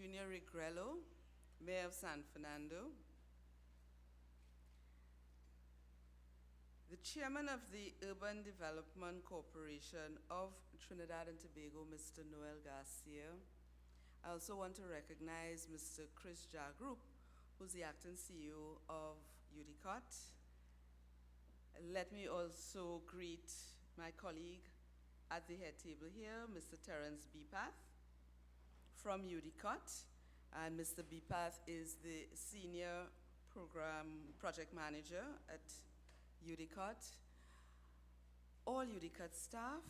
Junior Regrello, Mayor of San Fernando, the Chairman of the Urban Development Corporation of Trinidad and Tobago, Mr. Noel Garcia. I also want to recognize Mr. Chris Jagroup, who's the acting CEO of UDECOTT. Let me also greet my colleague at the head table here, Mr. Terence Bepath from UDECOTT. And Mr. Bepath is the Senior Project Manager at UDECOTT. All UDECOTT staff,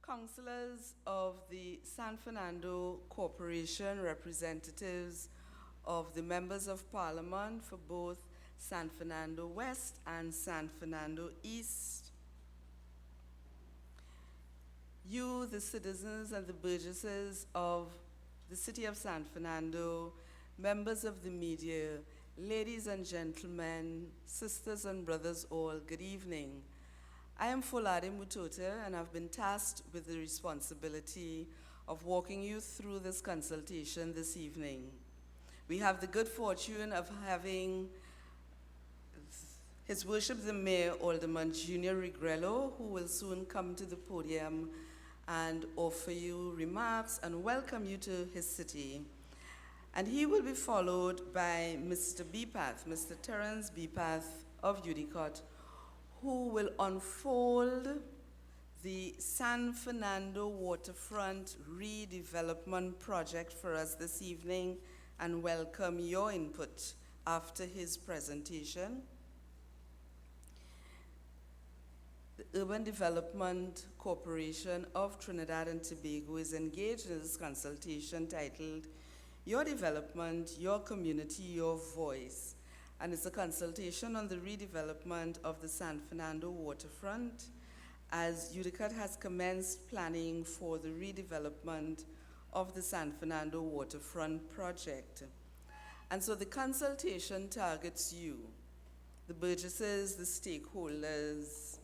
councillors of the San Fernando Corporation, representatives of the members of parliament for both San Fernando West and San Fernando East. You, the citizens and the burgesses of the city of San Fernando, members of the media, ladies and gentlemen, sisters and brothers all, good evening. I am Folade Mutote, and I've been tasked with the responsibility of walking you through this consultation this evening. We have the good fortune of having His Worship the Mayor, Alderman Junior Regrello, who will soon come to the podium and offer you remarks and welcome you to his city. And he will be followed by Mr. Bepath, Mr. Terence Bepath of UDECOTT, who will unfold the San Fernando Waterfront Redevelopment project for us this evening and welcome your input after his presentation. The Urban Development Corporation of Trinidad and Tobago is engaged in this consultation titled Your Development, Your Community, Your Voice. And it's a consultation on the redevelopment of the San Fernando Waterfront, as UDECOTT has commenced planning for the redevelopment of the San Fernando Waterfront project. And so the consultation targets you, the burgesses, the stakeholders,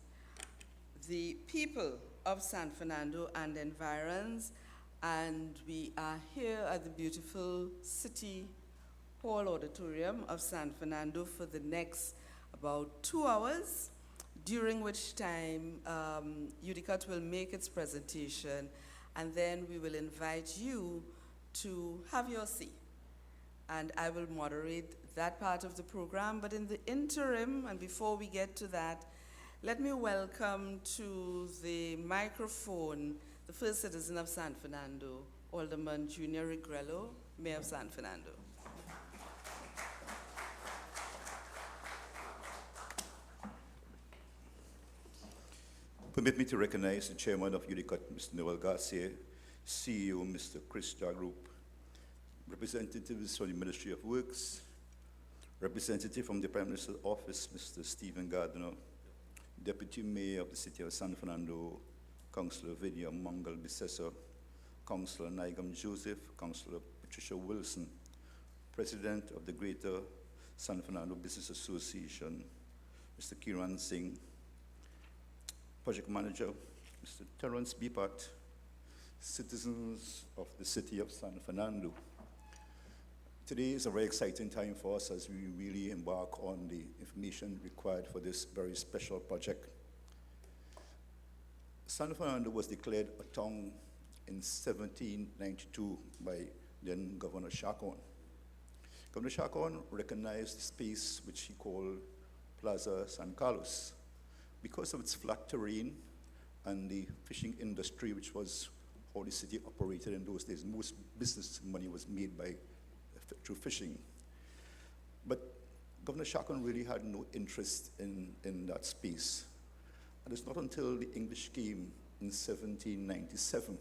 the people of San Fernando and environs, and we are here at the beautiful City Hall Auditorium of San Fernando for the next about 2 hours, during which time UDECOTT will make its presentation, and then we will invite you to have your say. And I will moderate that part of the program, but in the interim, and before we get to that, let me welcome to the microphone the first citizen of San Fernando, Alderman Junior Regrello, Mayor of San Fernando. Permit me to recognize the Chairman of UDECOTT, Mr. Noel Garcia, CEO, Mr. Chris Jagroup, representatives from the Ministry of Works, representative from the Prime Minister's Office, Mr. Stephen Gardner, Deputy Mayor of the City of San Fernando, Councillor Vidya Mangal Bisesa, Councillor Naigam Joseph, Councillor Patricia Wilson, President of the Greater San Fernando Business Association, Mr. Kiran Singh, Project Manager, Mr. Terence Bepath, citizens of the City of San Fernando. Today is a very exciting time for us as we really embark on the information required for this very special project. San Fernando was declared a town in 1792 by then Governor Chacon. Governor Chacon recognized the space which he called Plaza San Carlos because of its flat terrain and the fishing industry, which was how the city operated in those days. Most business money was made through fishing. But Governor Chacon really had no interest in that space. And it's not until the English came in 1797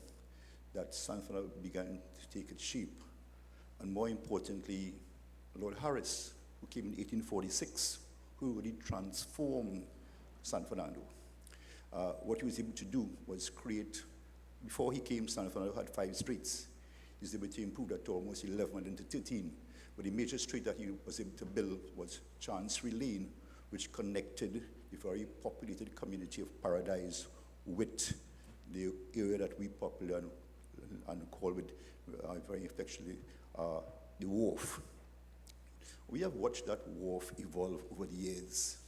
that San Fernando began to take its shape. And more importantly, Lord Harris, who came in 1846, who really transformed San Fernando. What he was able to do was create, before he came, San Fernando had 5 streets. He was able to improve that to almost 11 and into 13. But the major street that he was able to build was Chancery Lane, which connected the very populated community of Paradise with the area that we popularly and called with very affectionately the wharf. We have watched that wharf evolve over the years.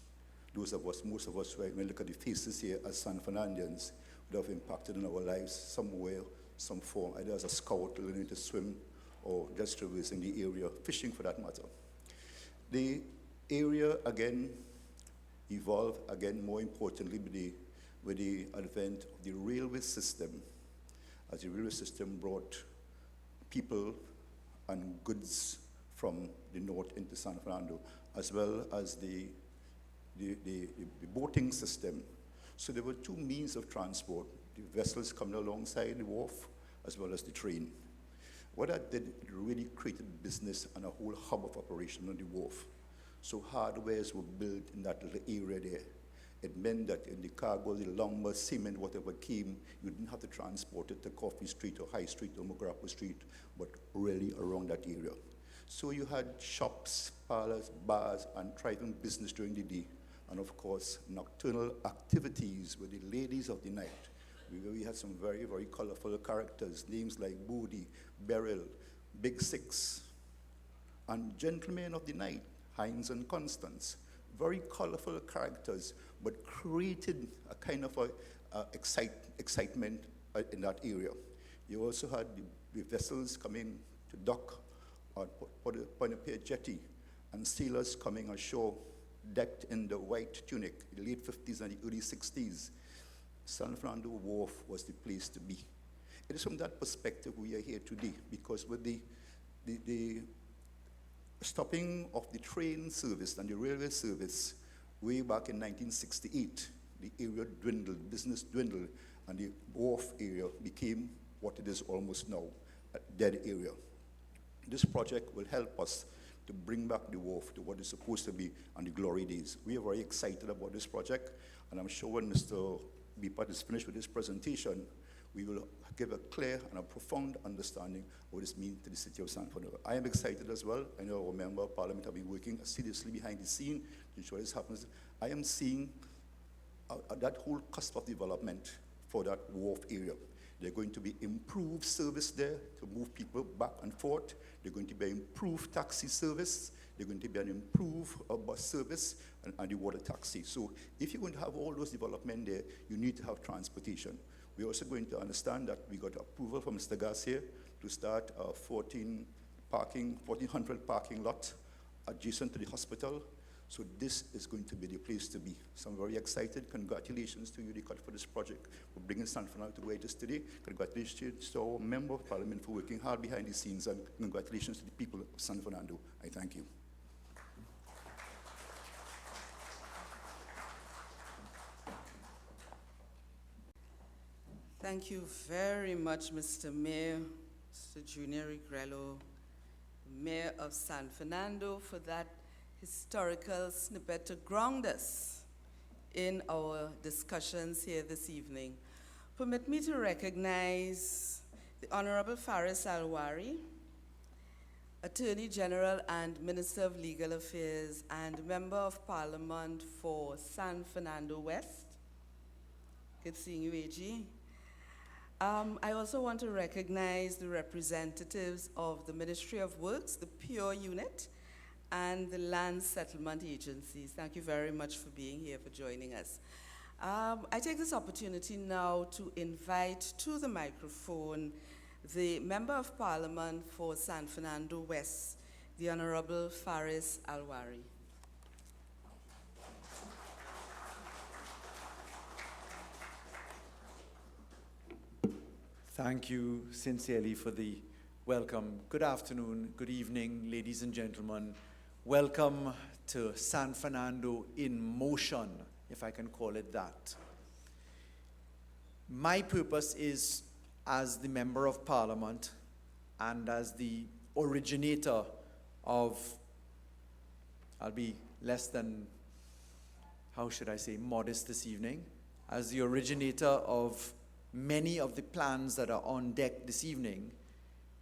Those of us, most of us, when we look at the faces here as San Fernandians, would have impacted in our lives somewhere, some form, either as a scout learning to swim or just traversing the area, fishing for that matter. The area again evolved, again more importantly with the advent of the railway system, as the railway system brought people and goods from the north into San Fernando, as well as the boating system. So there were two means of transport, the vessels coming alongside the wharf, as well as the train. What that did, it really created business and a whole hub of operation on the wharf. So hardwares were built in that little area there. It meant that in the cargo, the lumber, cement, whatever came, you didn't have to transport it to Coffee Street or High Street or Mugrapo Street, but really around that area. So you had shops, parlors, bars, and thriving business during the day. And of course, nocturnal activities with the ladies of the night. We had some very, very colorful characters, names like Bodie, Beryl, Big Six, and gentlemen of the night, Hines and Constance. Very colorful characters, but created a kind of excitement in that area. You also had the vessels coming to dock on Point Pier Jetty, and sailors coming ashore, decked in the white tunic, the late 50s and the early 60s. San Fernando Wharf was the place to be. It is from that perspective we are here today, because with the stopping of the train service and the railway service way back in 1968, the area dwindled, business dwindled, and the wharf area became what it is almost now, a dead area. This project will help us to bring back the wharf to what it's supposed to be on the glory days. We are very excited about this project, and I'm sure when Mr. Bipat is finished with his presentation, we will give a clear and a profound understanding of what this means to the city of San Fernando. I am excited as well. I know our member of parliament have been working seriously behind the scene to ensure this happens. I am seeing that whole cusp of development for that wharf area. There's going to be improved service there to move people back and forth. There's going to be improved taxi service. There's going to be an improved bus service and the water taxi. So if you're going to have all those development there, you need to have transportation. We're also going to understand that we got approval from Mr. Garcia to start a 1,400 parking lot adjacent to the hospital. So this is going to be the place to be. So I'm very excited. Congratulations to UDECOTT for this project, for bringing San Fernando to where it is today. Congratulations to our Member of Parliament for working hard behind the scenes, and congratulations to the people of San Fernando. I thank you. Thank you very much, Mr. Mayor, Mr. Junior Regrello, Mayor of San Fernando, for that historical snippet to ground us in our discussions here this evening. Permit me to recognize the Honorable Faris Alwari, Attorney General and Minister of Legal Affairs and Member of Parliament for San Fernando West. Good seeing you, AG. I also want to recognize the representatives of the Ministry of Works, the Pure Unit, and the Land Settlement Agencies. Thank you very much for being here, for joining us. I take this opportunity now to invite to the microphone the Member of Parliament for San Fernando West, the Honorable Faris Alwari. Thank you sincerely for the welcome. Good afternoon, good evening, ladies and gentlemen. Welcome to San Fernando in motion, if I can call it that. My purpose is, as the Member of Parliament and as the originator of, I'll be less than, how should I say, modest this evening, as the originator of many of the plans that are on deck this evening,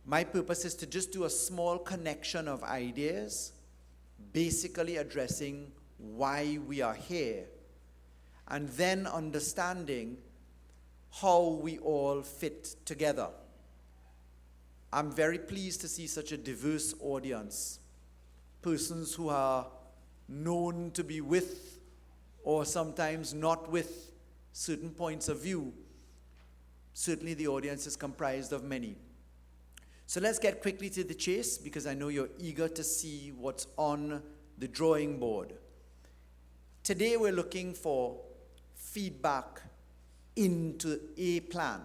my purpose is to just do a small connection of ideas, basically addressing why we are here, and then understanding how we all fit together. I'm very pleased to see such a diverse audience. Persons who are known to be with or sometimes not with certain points of view. Certainly the audience is comprised of many. So let's get quickly to the chase, because I know you're eager to see what's on the drawing board. Today we're looking for feedback into a plan.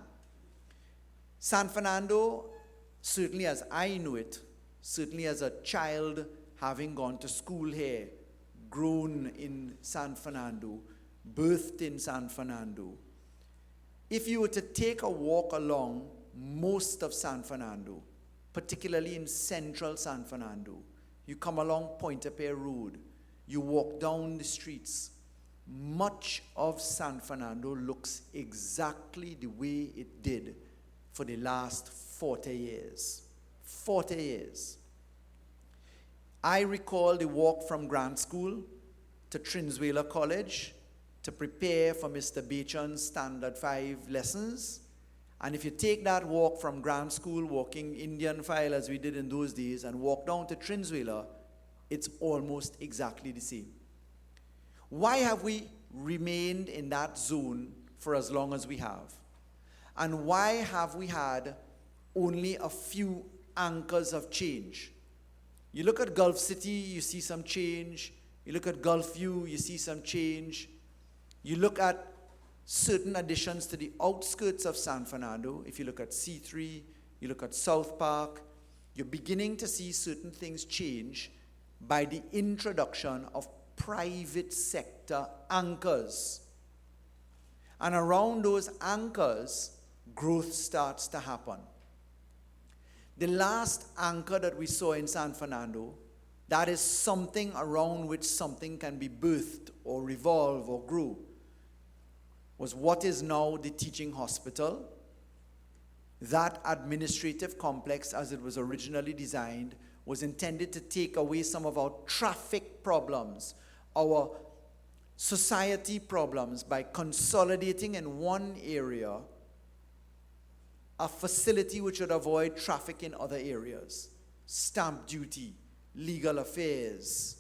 San Fernando, certainly as I know it, certainly as a child having gone to school here, grown in San Fernando, birthed in San Fernando, if you were to take a walk along most of San Fernando, particularly in central San Fernando, you come along Pointe-a-Pierre Road, you walk down the streets, much of San Fernando looks exactly the way it did for the last 40 years. 40 years. I recall the walk from Grant School to Trinsweiler College to prepare for Mr. Bachan's Standard 5 lessons. And if you take that walk from Grant School, walking Indian file as we did in those days, and walk down to Trinsweiler, it's almost exactly the same. Why have we remained in that zone for as long as we have? And why have we had only a few anchors of change? You look at Gulf City, you see some change. You look at Gulf View, you see some change. You look at certain additions to the outskirts of San Fernando. If you look at C3, you look at South Park, you're beginning to see certain things change by the introduction of private sector anchors. And around those anchors, growth starts to happen. The last anchor that we saw in San Fernando, that is something around which something can be birthed or revolve or grow, was what is now the teaching hospital. That administrative complex, as it was originally designed, was intended to take away some of our traffic problems, our society problems, by consolidating in one area a facility which would avoid traffic in other areas. Stamp duty, legal affairs.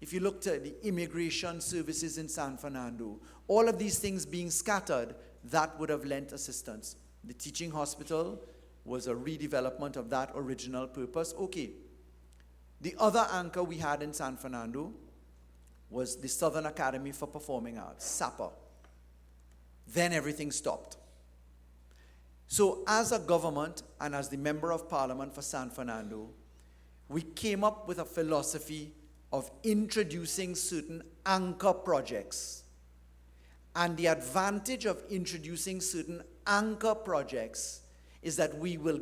If you looked at the immigration services in San Fernando, all of these things being scattered, that would have lent assistance. The teaching hospital was a redevelopment of that original purpose. Okay. The other anchor we had in San Fernando was the Southern Academy for Performing Arts, SAPA. Then everything stopped. So as a government and as the Member of Parliament for San Fernando, we came up with a philosophy of introducing certain anchor projects. And the advantage of introducing certain anchor projects is that we will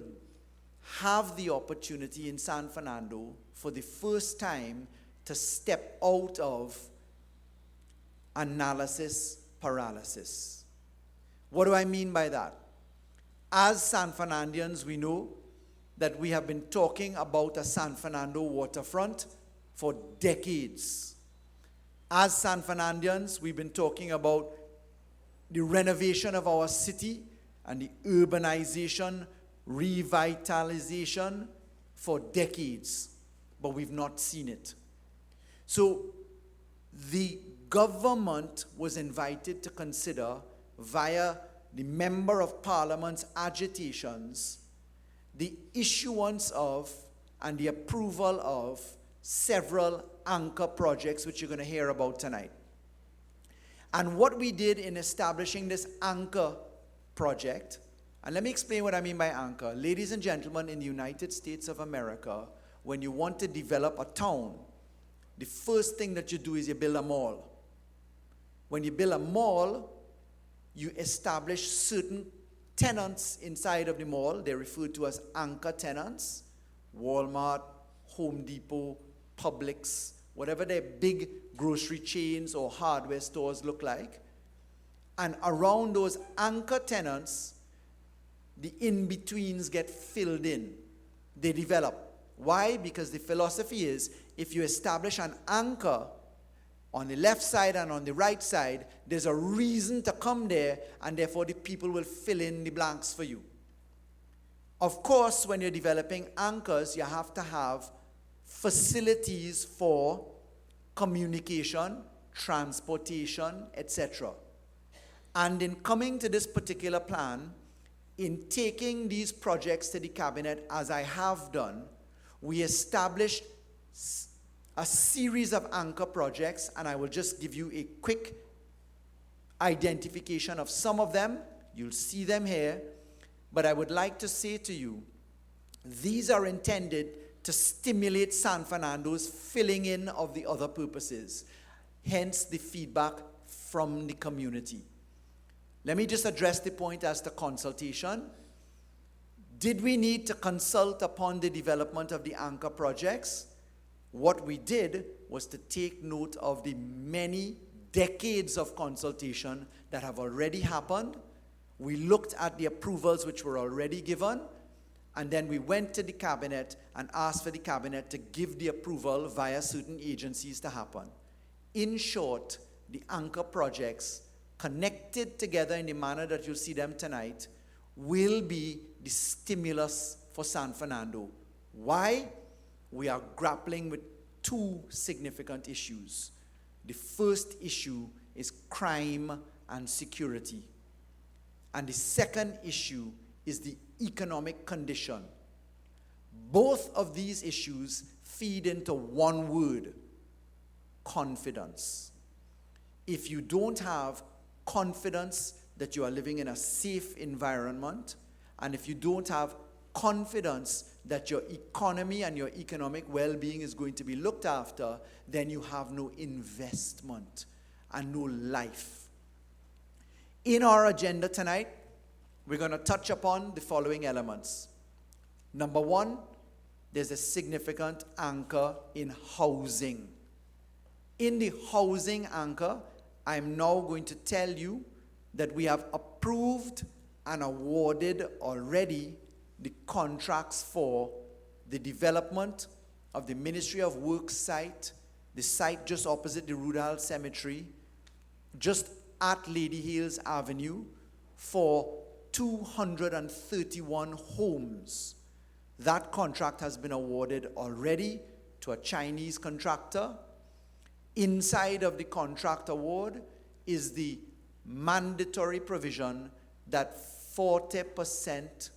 have the opportunity in San Fernando for the first time to step out of analysis paralysis. What do I mean by that? As San Fernandians, we know that we have been talking about a San Fernando waterfront for decades. As San Fernandians, we've been talking about the renovation of our city and the urbanization, revitalization for decades, but we've not seen it. So the government was invited to consider, via the Member of Parliament's agitations, the issuance of and the approval of several anchor projects, which you're going to hear about tonight. And what we did in establishing this anchor project, and let me explain what I mean by anchor. Ladies and gentlemen, in the United States of America, when you want to develop a town, the first thing that you do is you build a mall. When you build a mall, you establish certain tenants inside of the mall. They're referred to as anchor tenants. Walmart, Home Depot, Publix, whatever their big grocery chains or hardware stores look like. And around those anchor tenants, the in-betweens get filled in. They develop. Why? Because the philosophy is, if you establish an anchor on the left side and on the right side, there's a reason to come there, and therefore the people will fill in the blanks for you. Of course, when you're developing anchors, you have to have facilities for communication, transportation, etc. And in coming to this particular plan, in taking these projects to the cabinet, as I have done, we established a series of anchor projects, and I will just give you a quick identification of some of them. You'll see them here, but I would like to say to you, these are intended to stimulate San Fernando's filling in of the other purposes, hence the feedback from the community. Let me just address the point as to consultation. Did we need to consult upon the development of the anchor projects? What we did was to take note of the many decades of consultation that have already happened. We looked at the approvals which were already given, and then we went to the cabinet and asked for the cabinet to give the approval via certain agencies to happen. In short, the anchor projects connected together in the manner that you'll see them tonight will be the stimulus for San Fernando. Why? We are grappling with two significant issues. The first issue is crime and security. And the second issue is the economic condition. Both of these issues feed into one word: confidence. If you don't have confidence that you are living in a safe environment, and if you don't have confidence that your economy and your economic well-being is going to be looked after, then you have no investment and no life. In our agenda tonight, we're going to touch upon the following elements. Number one, there's a significant anchor in housing. In the housing anchor, I'm now going to tell you that we have approved and awarded already the contracts for the development of the Ministry of Works site, the site just opposite the Rudall Cemetery, just at Lady Hales Avenue, for 231 homes. That contract has been awarded already to a Chinese contractor. Inside of the contract award is the mandatory provision that 40%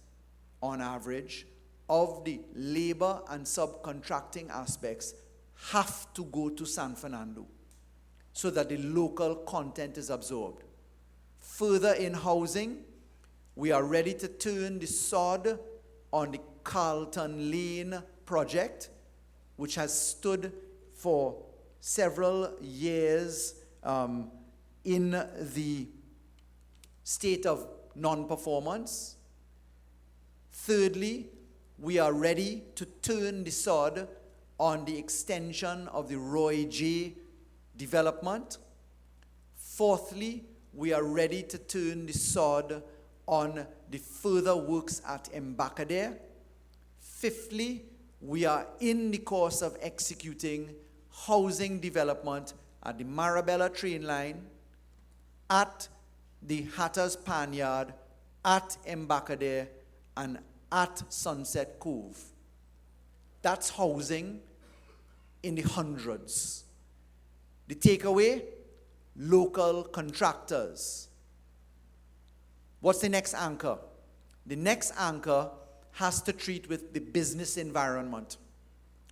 on average of the labor and subcontracting aspects have to go to San Fernando so that the local content is absorbed. Further in housing, we are ready to turn the sod on the Carlton Lane project, which has stood for several years in the state of non-performance. Thirdly, we are ready to turn the sod on the extension of the Roy J. development. Fourthly, we are ready to turn the sod on the further works at Embarcadere. Fifthly, we are in the course of executing housing development at the Marabella train line, at the Hatter's Panyard, at Embarcadere, and at Sunset Cove. That's housing in the hundreds. The takeaway: local contractors. What's the next anchor? The next anchor has to treat with the business environment.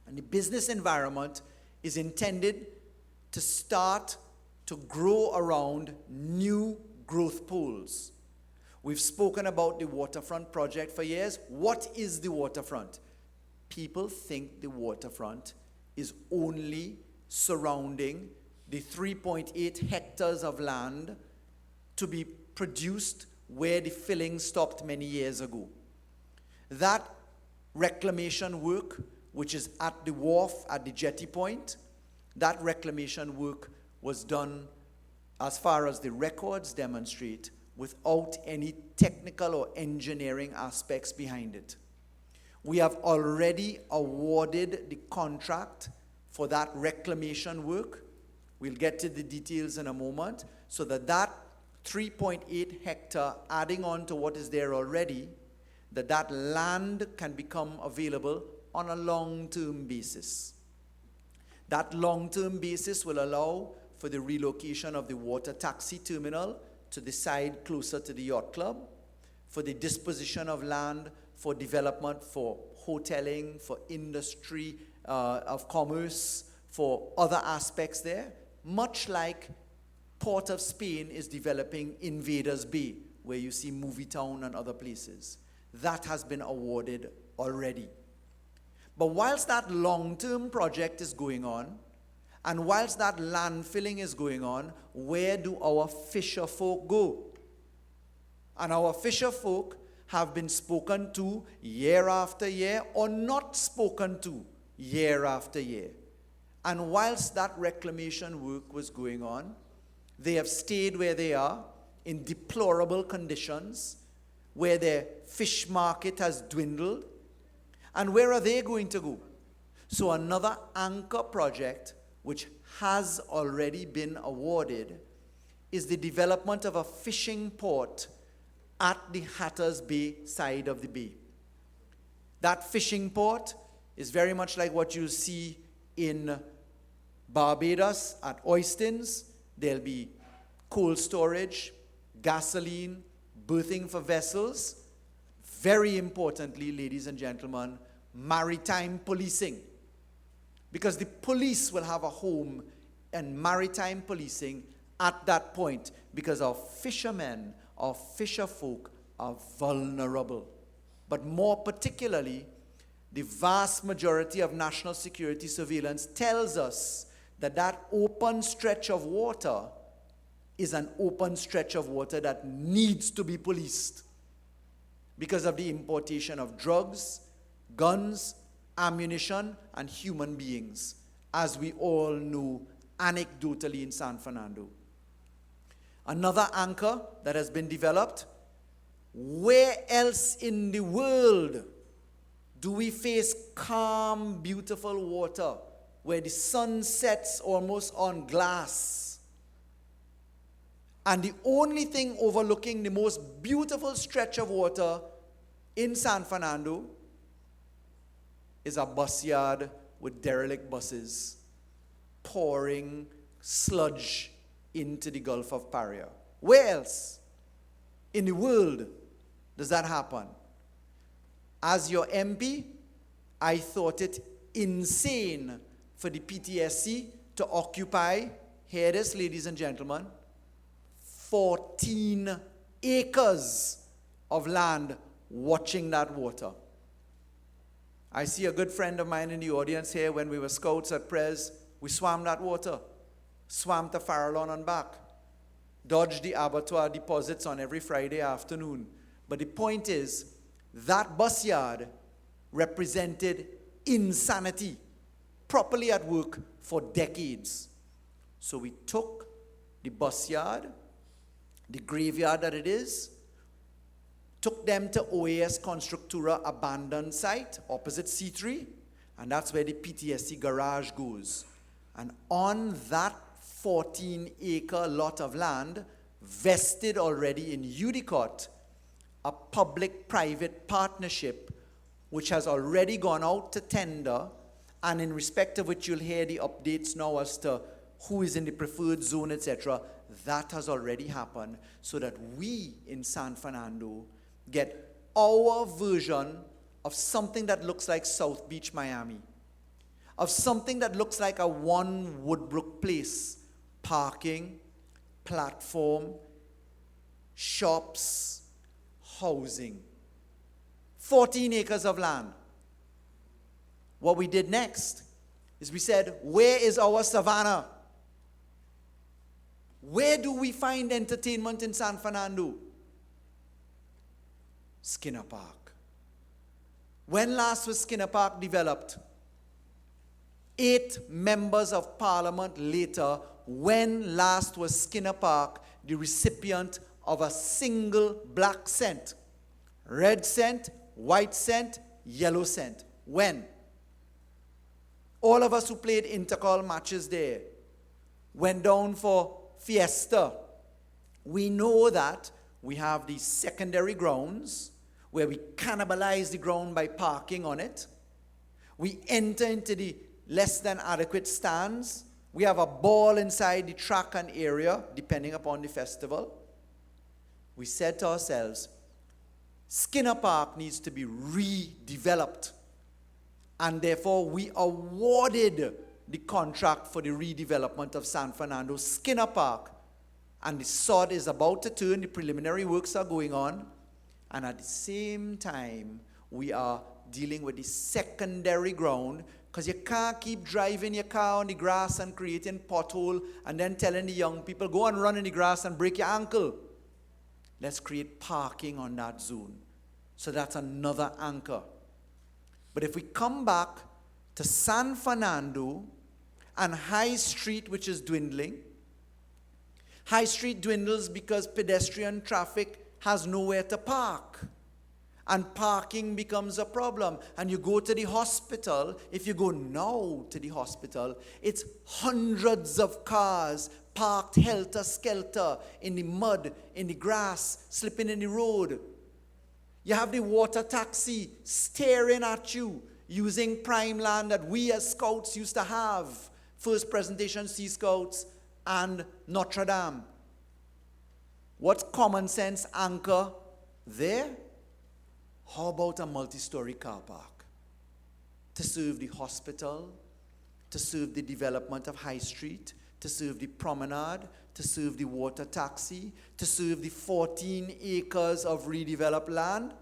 And the business environment is intended to start to grow around new growth pools. We've spoken about the waterfront project for years. What is the waterfront? People think the waterfront is only surrounding the 3.8 hectares of land to be produced where the filling stopped many years ago. That reclamation work, which is at the wharf at the jetty point, that reclamation work was done, as far as the records demonstrate, without any technical or engineering aspects behind it. We have already awarded the contract for that reclamation work. We'll get to the details in a moment, so that 3.8 hectare, adding on to what is there already, that land can become available on a long-term basis. That long-term basis will allow for the relocation of the water taxi terminal to the side closer to the yacht club, for the disposition of land for development, for hoteling, for industry of commerce, for other aspects there, much like Port of Spain is developing Invaders Bay, where you see Movie Town and other places. That has been awarded already. But whilst that long-term project is going on, and whilst that landfilling is going on, where do our fisher folk go? And our fisher folk have been spoken to year after year, or not spoken to year after year. And whilst that reclamation work was going on, they have stayed where they are in deplorable conditions, where their fish market has dwindled. And where are they going to go? So another anchor project, which has already been awarded, is the development of a fishing port at the Hatters Bay side of the bay. That fishing port is very much like what you see in Barbados at Oistins. There'll be cold storage, gasoline, berthing for vessels. Very importantly, ladies and gentlemen, maritime policing. Because the police will have a home in maritime policing at that point, because our fishermen, our fisher folk are vulnerable. But more particularly, the vast majority of national security surveillance tells us that that open stretch of water is an open stretch of water that needs to be policed because of the importation of drugs, guns, ammunition, and human beings, as we all know anecdotally in San Fernando. Another anchor that has been developed: where else in the world do we face calm, beautiful water where the sun sets almost on glass? And the only thing overlooking the most beautiful stretch of water in San Fernando is a bus yard with derelict buses pouring sludge into the Gulf of Paria. Where else in the world does that happen? As your MP, I thought it insane for the PTSC to occupy, hear this, ladies and gentlemen, 14 acres of land watching that water. I see a good friend of mine in the audience here. When we were scouts at Prez, we swam that water, swam to Farallon and back, dodged the abattoir deposits on every Friday afternoon. But the point is, that bus yard represented insanity, properly at work for decades. So we took the bus yard, the graveyard that it is, took them to OAS Constructura abandoned site opposite C3, and that's where the PTSC garage goes. And on that 14-acre lot of land, vested already in UDECOTT, a public-private partnership which has already gone out to tender, and in respect of which you'll hear the updates now as to who is in the preferred zone, etc. That has already happened, so that we in San Fernando get our version of something that looks like South Beach, Miami, of something that looks like a one Woodbrook place: parking, platform, shops, housing. 14 acres of land. What we did next is we said, where is our savannah? Where do we find entertainment in San Fernando? Skinner Park. When last was Skinner Park developed? 8 members of parliament later, when last was Skinner Park the recipient of a single black cent? Red cent, white cent, yellow cent. When? All of us who played intercol matches there went down for fiesta. We know that we have these secondary grounds, where we cannibalize the ground by parking on it. We enter into the less than adequate stands. We have a ball inside the track and area, depending upon the festival. We said to ourselves, Skinner Park needs to be redeveloped. And therefore, we awarded the contract for the redevelopment of San Fernando Skinner Park. And the sod is about to turn, the preliminary works are going on. And at the same time, we are dealing with the secondary ground, because you can't keep driving your car on the grass and creating pothole and then telling the young people, go and run in the grass and break your ankle. Let's create parking on that zone. So that's another anchor. But if we come back to San Fernando and High Street, which is dwindling, High Street dwindles because pedestrian traffic has nowhere to park. And parking becomes a problem. And you go to the hospital, if you go now to the hospital, it's hundreds of cars parked helter-skelter in the mud, in the grass, slipping in the road. You have the water taxi staring at you, using prime land that we as Scouts used to have. First Presentation Sea Scouts and Notre Dame. What's common sense anchor there? How about a multi-story car park to serve the hospital, to serve the development of High Street, to serve the promenade, to serve the water taxi, to serve the 14 acres of redeveloped land?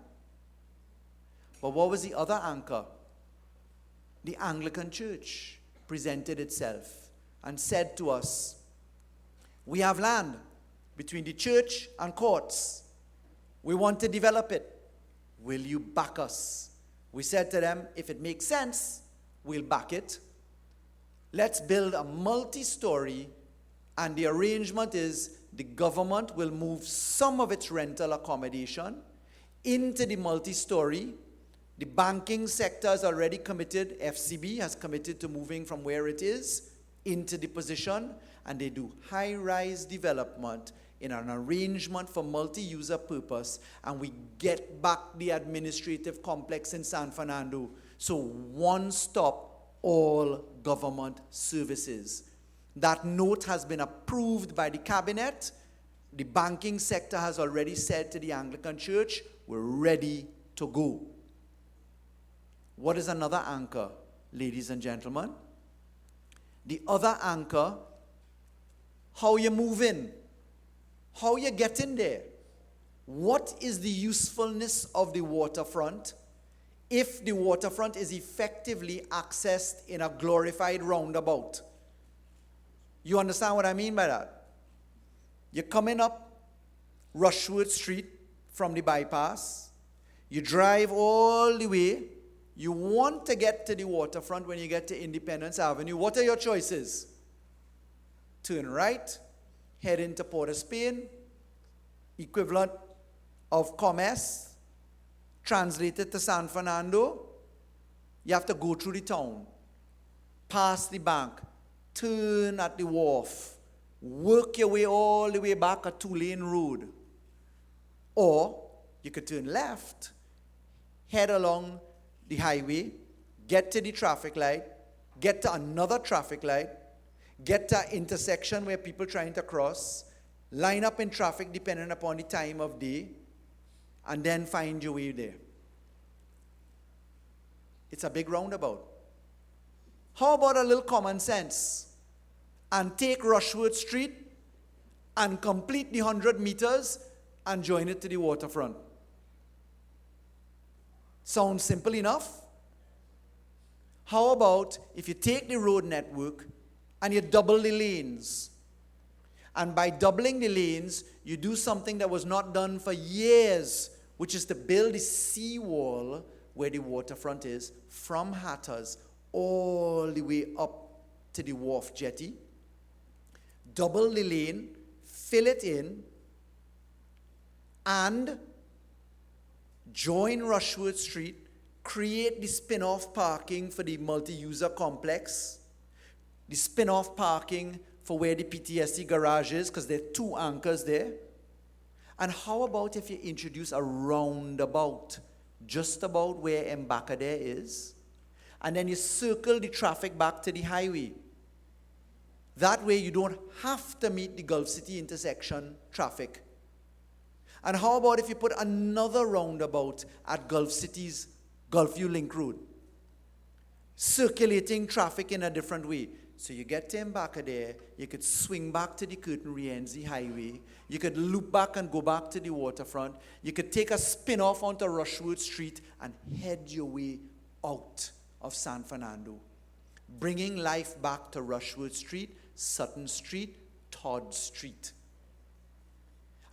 But what was the other anchor? The Anglican Church presented itself and said to us, we have land between the church and courts. We want to develop it. Will you back us? We said to them, if it makes sense, we'll back it. Let's build a multi-story, and the arrangement is the government will move some of its rental accommodation into the multi-story. The banking sector has already committed, FCB has committed to moving from where it is into the position, and they do high-rise development in an arrangement for multi-user purpose, and we get back the administrative complex in San Fernando. So one stop, all government services. That note has been approved by the cabinet. The banking sector has already said to the Anglican Church, we're ready to go. What is another anchor, ladies and gentlemen? The other anchor, how you move in. How you get in there? What is the usefulness of the waterfront if the waterfront is effectively accessed in a glorified roundabout? You understand what I mean by that? You're coming up Rushworth Street from the bypass. You drive all the way. You want to get to the waterfront when you get to Independence Avenue. What are your choices? Turn right. Head into Port of Spain, equivalent of Commerce, translated to San Fernando. You have to go through the town, pass the bank, turn at the wharf, work your way all the way back a 2-lane road. Or you could turn left, head along the highway, get to the traffic light, get to another traffic light, get to an intersection where people trying to cross, line up in traffic depending upon the time of day, and then find your way there. It's a big roundabout. How about a little common sense and take Rushworth Street and complete the 100 meters and join it to the waterfront? Sounds simple enough? How about if you take the road network and you double the lanes? And by doubling the lanes, you do something that was not done for years, which is to build a seawall where the waterfront is, from Hatters all the way up to the wharf jetty. Double the lane, fill it in, and join Rushworth Street, create the spin-off parking for the multi-user complex, the spin-off parking for where the PTSD garage is, because there are 2 anchors there, And how about if you introduce a roundabout just about where Embarcadero is, and then you circle the traffic back to the highway? That way you don't have to meet the Gulf City intersection traffic. And how about if you put another roundabout at Gulf City's Gulfview Link Road, circulating traffic in a different way? So you get to Embarcadero, you could swing back to the Curtin Rienzi Highway, you could loop back and go back to the waterfront, you could take a spin off onto Rushwood Street and head your way out of San Fernando, bringing life back to Rushwood Street, Sutton Street, Todd Street.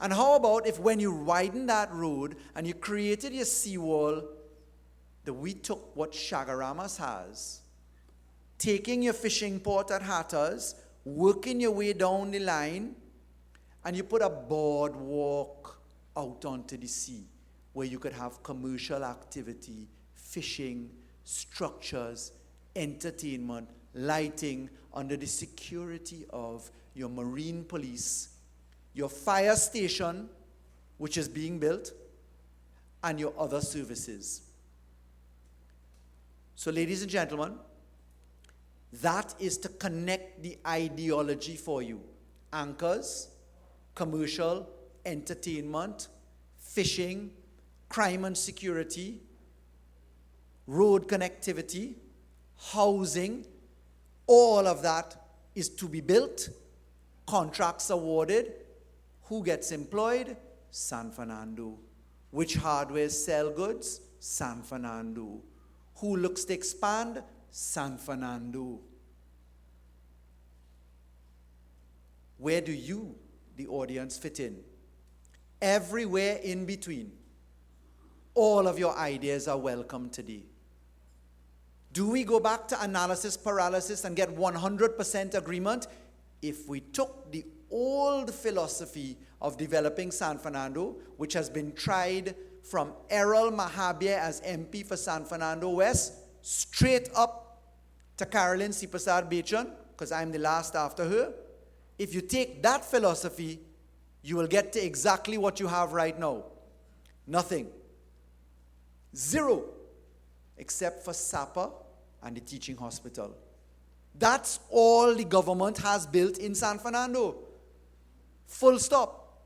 And how about if when you widen that road and you created your seawall, that we took what Shagaramas has, taking your fishing port at Hattas, working your way down the line, and you put a boardwalk out onto the sea where you could have commercial activity, fishing, structures, entertainment, lighting under the security of your marine police, your fire station, which is being built, and your other services. So, ladies and gentlemen, that is to connect the ideology for you. Anchors, commercial, entertainment, fishing, crime and security, road connectivity, housing, all of that is to be built, contracts awarded. Who gets employed? San Fernando. Which hardware sell goods? San Fernando. Who looks to expand? San Fernando. Where do you, the audience, fit in? Everywhere in between. All of your ideas are welcome today. Do we go back to analysis paralysis and get 100% agreement? If we took the old philosophy of developing San Fernando, which has been tried from Errol Mahabir as MP for San Fernando West, straight up to Carolyn Sipasad Bachan, because I'm the last after her. If you take that philosophy, you will get to exactly what you have right now. Nothing. Zero. Except for SAPA and the teaching hospital. That's all the government has built in San Fernando. Full stop.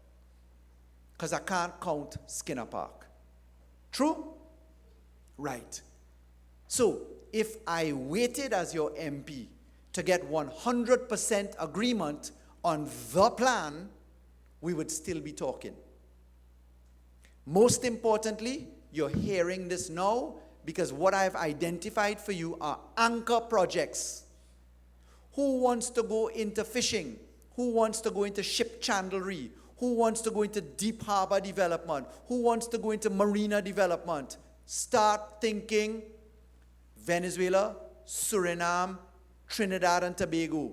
Because I can't count Skinner Park. True? Right. So, if I waited as your MP to get 100% agreement on the plan, we would still be talking. Most importantly, you're hearing this now because what I've identified for you are anchor projects. Who wants to go into fishing? Who wants to go into ship chandlery? Who wants to go into deep harbor development? Who wants to go into marina development? Start thinking Venezuela, Suriname, Trinidad and Tobago.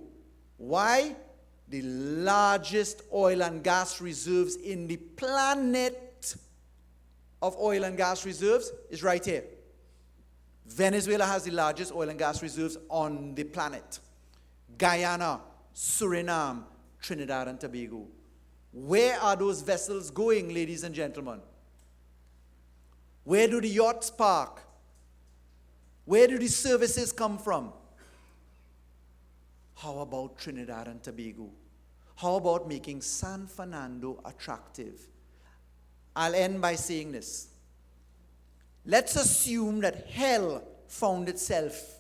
Why? The largest oil and gas reserves in the planet of oil and gas reserves is right here. Venezuela has the largest oil and gas reserves on the planet. Guyana, Suriname, Trinidad and Tobago. Where are those vessels going, ladies and gentlemen? Where do the yachts park? Where do the services come from? How about Trinidad and Tobago? How about making San Fernando attractive? I'll end by saying this. Let's assume that hell found itself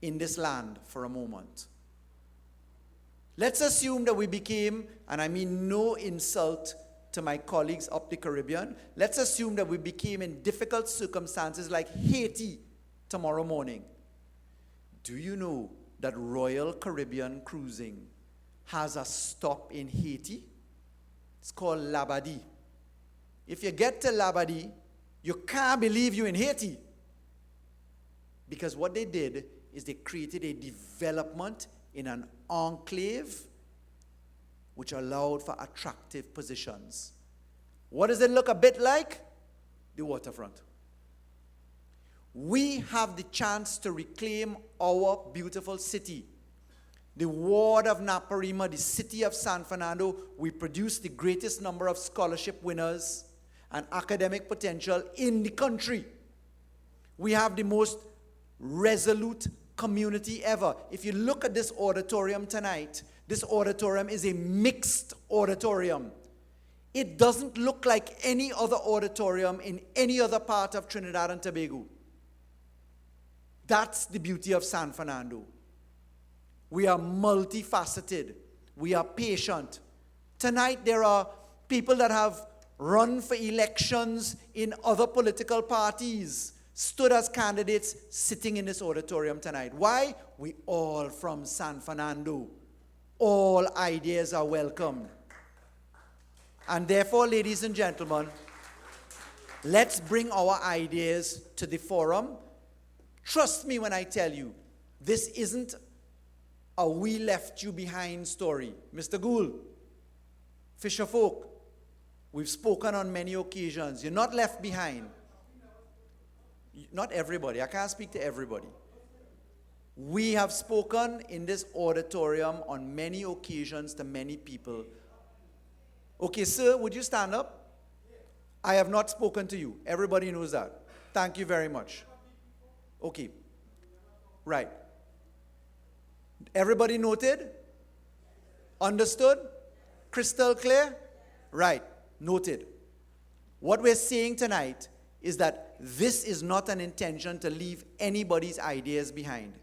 in this land for a moment. Let's assume that we became, and I mean no insult to my colleagues up the Caribbean, let's assume that we became in difficult circumstances like Haiti tomorrow morning. Do you know that Royal Caribbean Cruising has a stop in Haiti? It's called Labadie. If you get to Labadie, you can't believe you're in Haiti. Because what they did is they created a development in an enclave which allowed for attractive positions. What does it look a bit like? The waterfront. We have the chance to reclaim our beautiful city. the ward of Naparima, the city of San Fernando, we produce the greatest number of scholarship winners and academic potential in the country. We have the most resolute community ever. If you look at this auditorium tonight, this auditorium is a mixed auditorium. It doesn't look like any other auditorium in any other part of Trinidad and Tobago. That's the beauty of San Fernando. We are multifaceted. We are patient. Tonight there are people that have run for elections in other political parties, stood as candidates, sitting in this auditorium tonight. Why? We all from San Fernando. All ideas are welcome. And therefore, ladies and gentlemen, let's bring our ideas to the forum. Trust me when I tell you, this isn't a we left you behind story. Mr. Gould, Fisher Folk, we've spoken on many occasions. You're not left behind. Not everybody. I can't speak to everybody. We have spoken in this auditorium on many occasions to many people. Okay, sir, would you stand up? I have not spoken to you. Everybody knows that. Thank you very much. Okay. Right. Everybody noted? Understood? Crystal clear? Right. Noted. What we're saying tonight is that this is not an intention to leave anybody's ideas behind.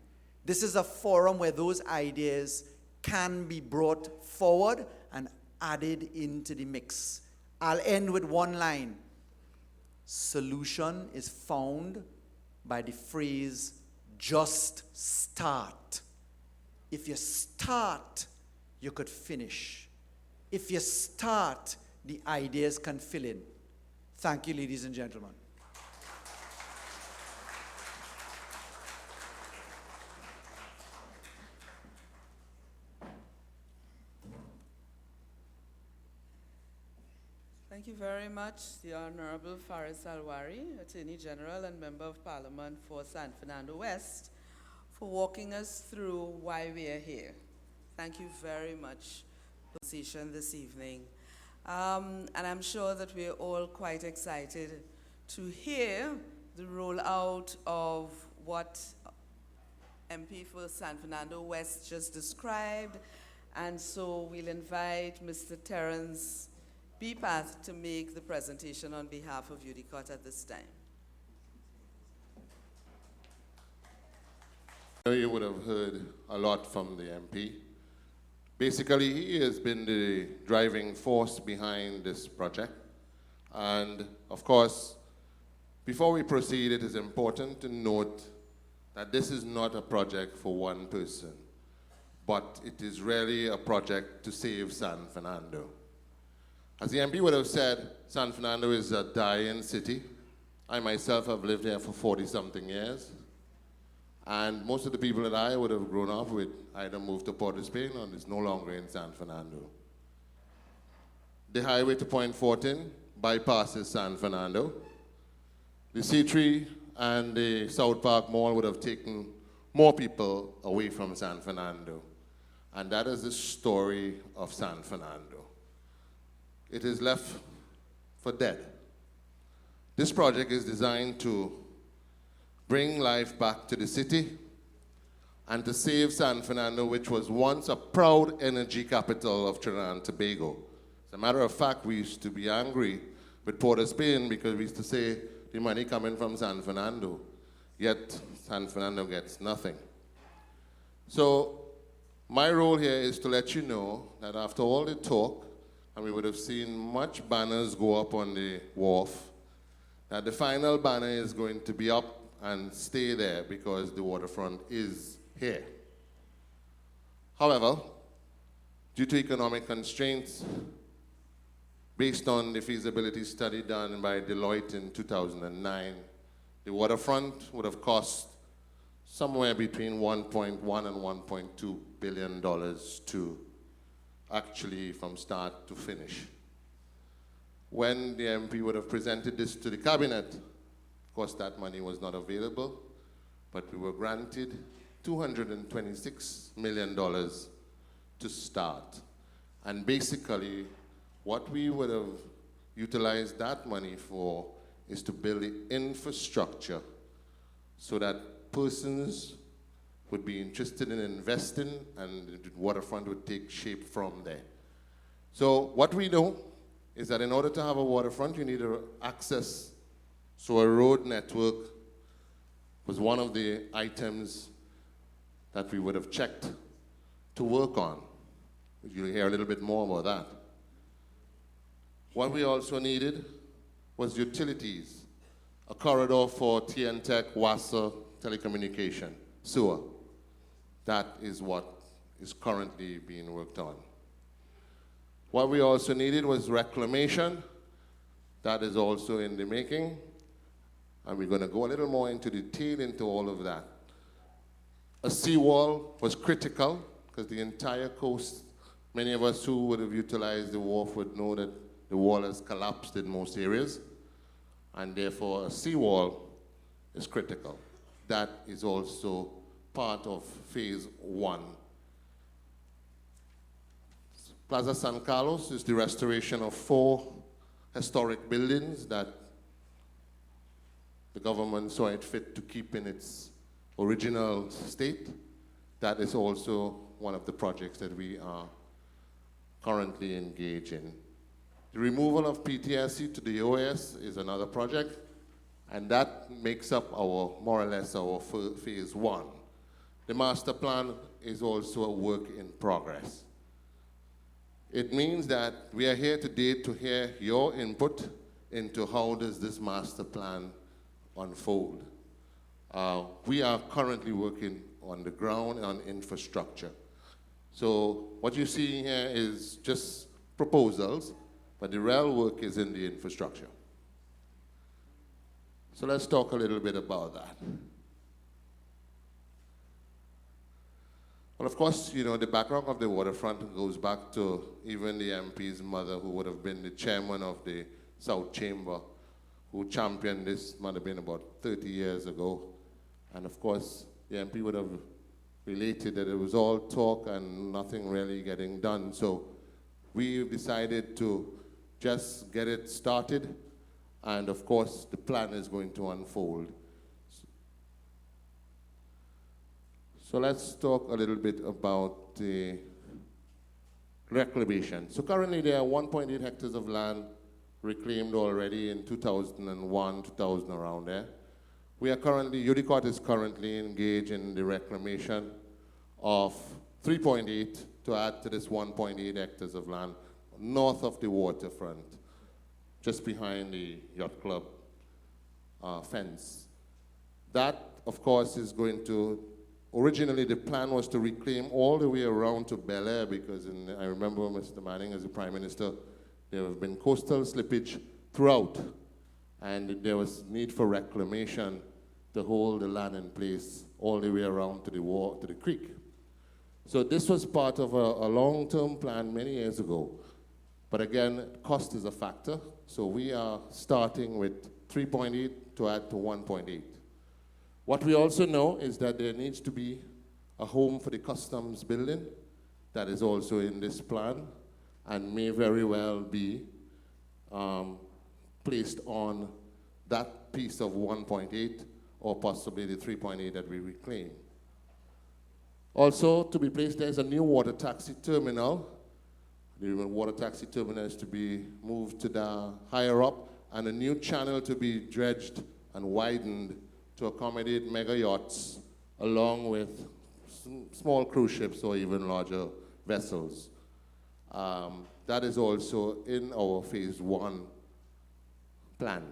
This is a forum where those ideas can be brought forward and added into the mix. I'll end with one line. Solution is found by the phrase, just start. If you start, you could finish. If you start, the ideas can fill in. Thank you, ladies and gentlemen. Thank you very much, the Honorable Faris Alwari, Attorney General and Member of Parliament for San Fernando West, for walking us through why we are here. Thank you very much for the session this evening. And I'm sure that we're all quite excited to hear the rollout of what MP for San Fernando West just described. And so we'll invite Mr. Terence Bepath to make the presentation on behalf of UDECOTT at this time. You would have heard a lot from the MP. Basically, he has been the driving force behind this project. And of course, before we proceed, it is important to note that this is not a project for one person, but it is really a project to save San Fernando. As the MP would have said, San Fernando is a dying city. I myself have lived here for 40-something years. And most of the people that I would have grown up with either moved to Port of Spain or is no longer in San Fernando. The highway to Point Fortin bypasses San Fernando. The C3 and the South Park Mall would have taken more people away from San Fernando. And that is the story of San Fernando. It is left for dead. This project is designed to bring life back to the city and to save San Fernando, which was once a proud energy capital of Trinidad and Tobago. As a matter of fact, we used to be angry with Port of Spain because we used to say the money coming from San Fernando, yet San Fernando gets nothing. So my role here is to let you know that after all the talk, and we would have seen much banners go up on the wharf, that the final banner is going to be up and stay there because the waterfront is here. However, due to economic constraints, based on the feasibility study done by Deloitte in 2009, the waterfront would have cost somewhere between $1.1 and $1.2 billion to actually from start to finish. When the MP would have presented this to the cabinet, of course that money was not available, but we were granted $226 million to start. And basically, what we would have utilized that money for is to build the infrastructure so that persons would be interested in investing and the waterfront would take shape from there. So what we know is that in order to have a waterfront, you need access. So a road network was one of the items that we would have checked to work on. You'll hear a little bit more about that. What we also needed was utilities, a corridor for TNTech, WASA, telecommunication, sewer. That is what is currently being worked on. What we also needed was reclamation. That is also in the making. And we're going to go a little more into detail into all of that. A seawall was critical because the entire coast, many of us who would have utilized the wharf would know that the wall has collapsed in most areas. And therefore, a seawall is critical. That is also part of phase 1. Plaza San Carlos is the restoration of 4 historic buildings that the government saw it fit to keep in its original state. That is also one of the projects that we are currently engaged in. The removal of PTSC to the OAS is another project, and that makes up our, more or less, our phase 1. The master plan is also a work in progress. It means that we are here today to hear your input into how does this master plan unfold. We are currently working on the ground on infrastructure. So what you see here is just proposals, but the real work is in the infrastructure. So let's talk a little bit about that. Well, of course, you know, the background of the waterfront goes back to even the MP's mother, who would have been the chairman of the South Chamber, who championed this, might have been about 30 years ago. And of course, the MP would have related that it was all talk and nothing really getting done. So we decided to just get it started. And of course, the plan is going to unfold. So let's talk a little bit about the reclamation. So currently there are 1.8 hectares of land reclaimed already in 2001, 2000, around there. We are currently, UDECOTT is currently engaged in the reclamation of 3.8 to add to this 1.8 hectares of land north of the waterfront, just behind the yacht club fence. That, of course, is going to, originally the plan was to reclaim all the way around to Bel Air, because I remember Mr. Manning as the Prime Minister, there have been coastal slippage throughout, and there was need for reclamation to hold the land in place all the way around to the creek. So this was part of a long-term plan many years ago. But again, cost is a factor. So we are starting with 3.8 to add to 1.8. What we also know is that there needs to be a home for the customs building that is also in this plan and may very well be placed on that piece of 1.8 or possibly the 3.8 that we reclaim. Also, to be placed there is a new water taxi terminal. The water taxi terminal is to be moved to the higher up, and a new channel to be dredged and widened to accommodate mega yachts, along with small cruise ships or even larger vessels. That is also in our phase 1 plan.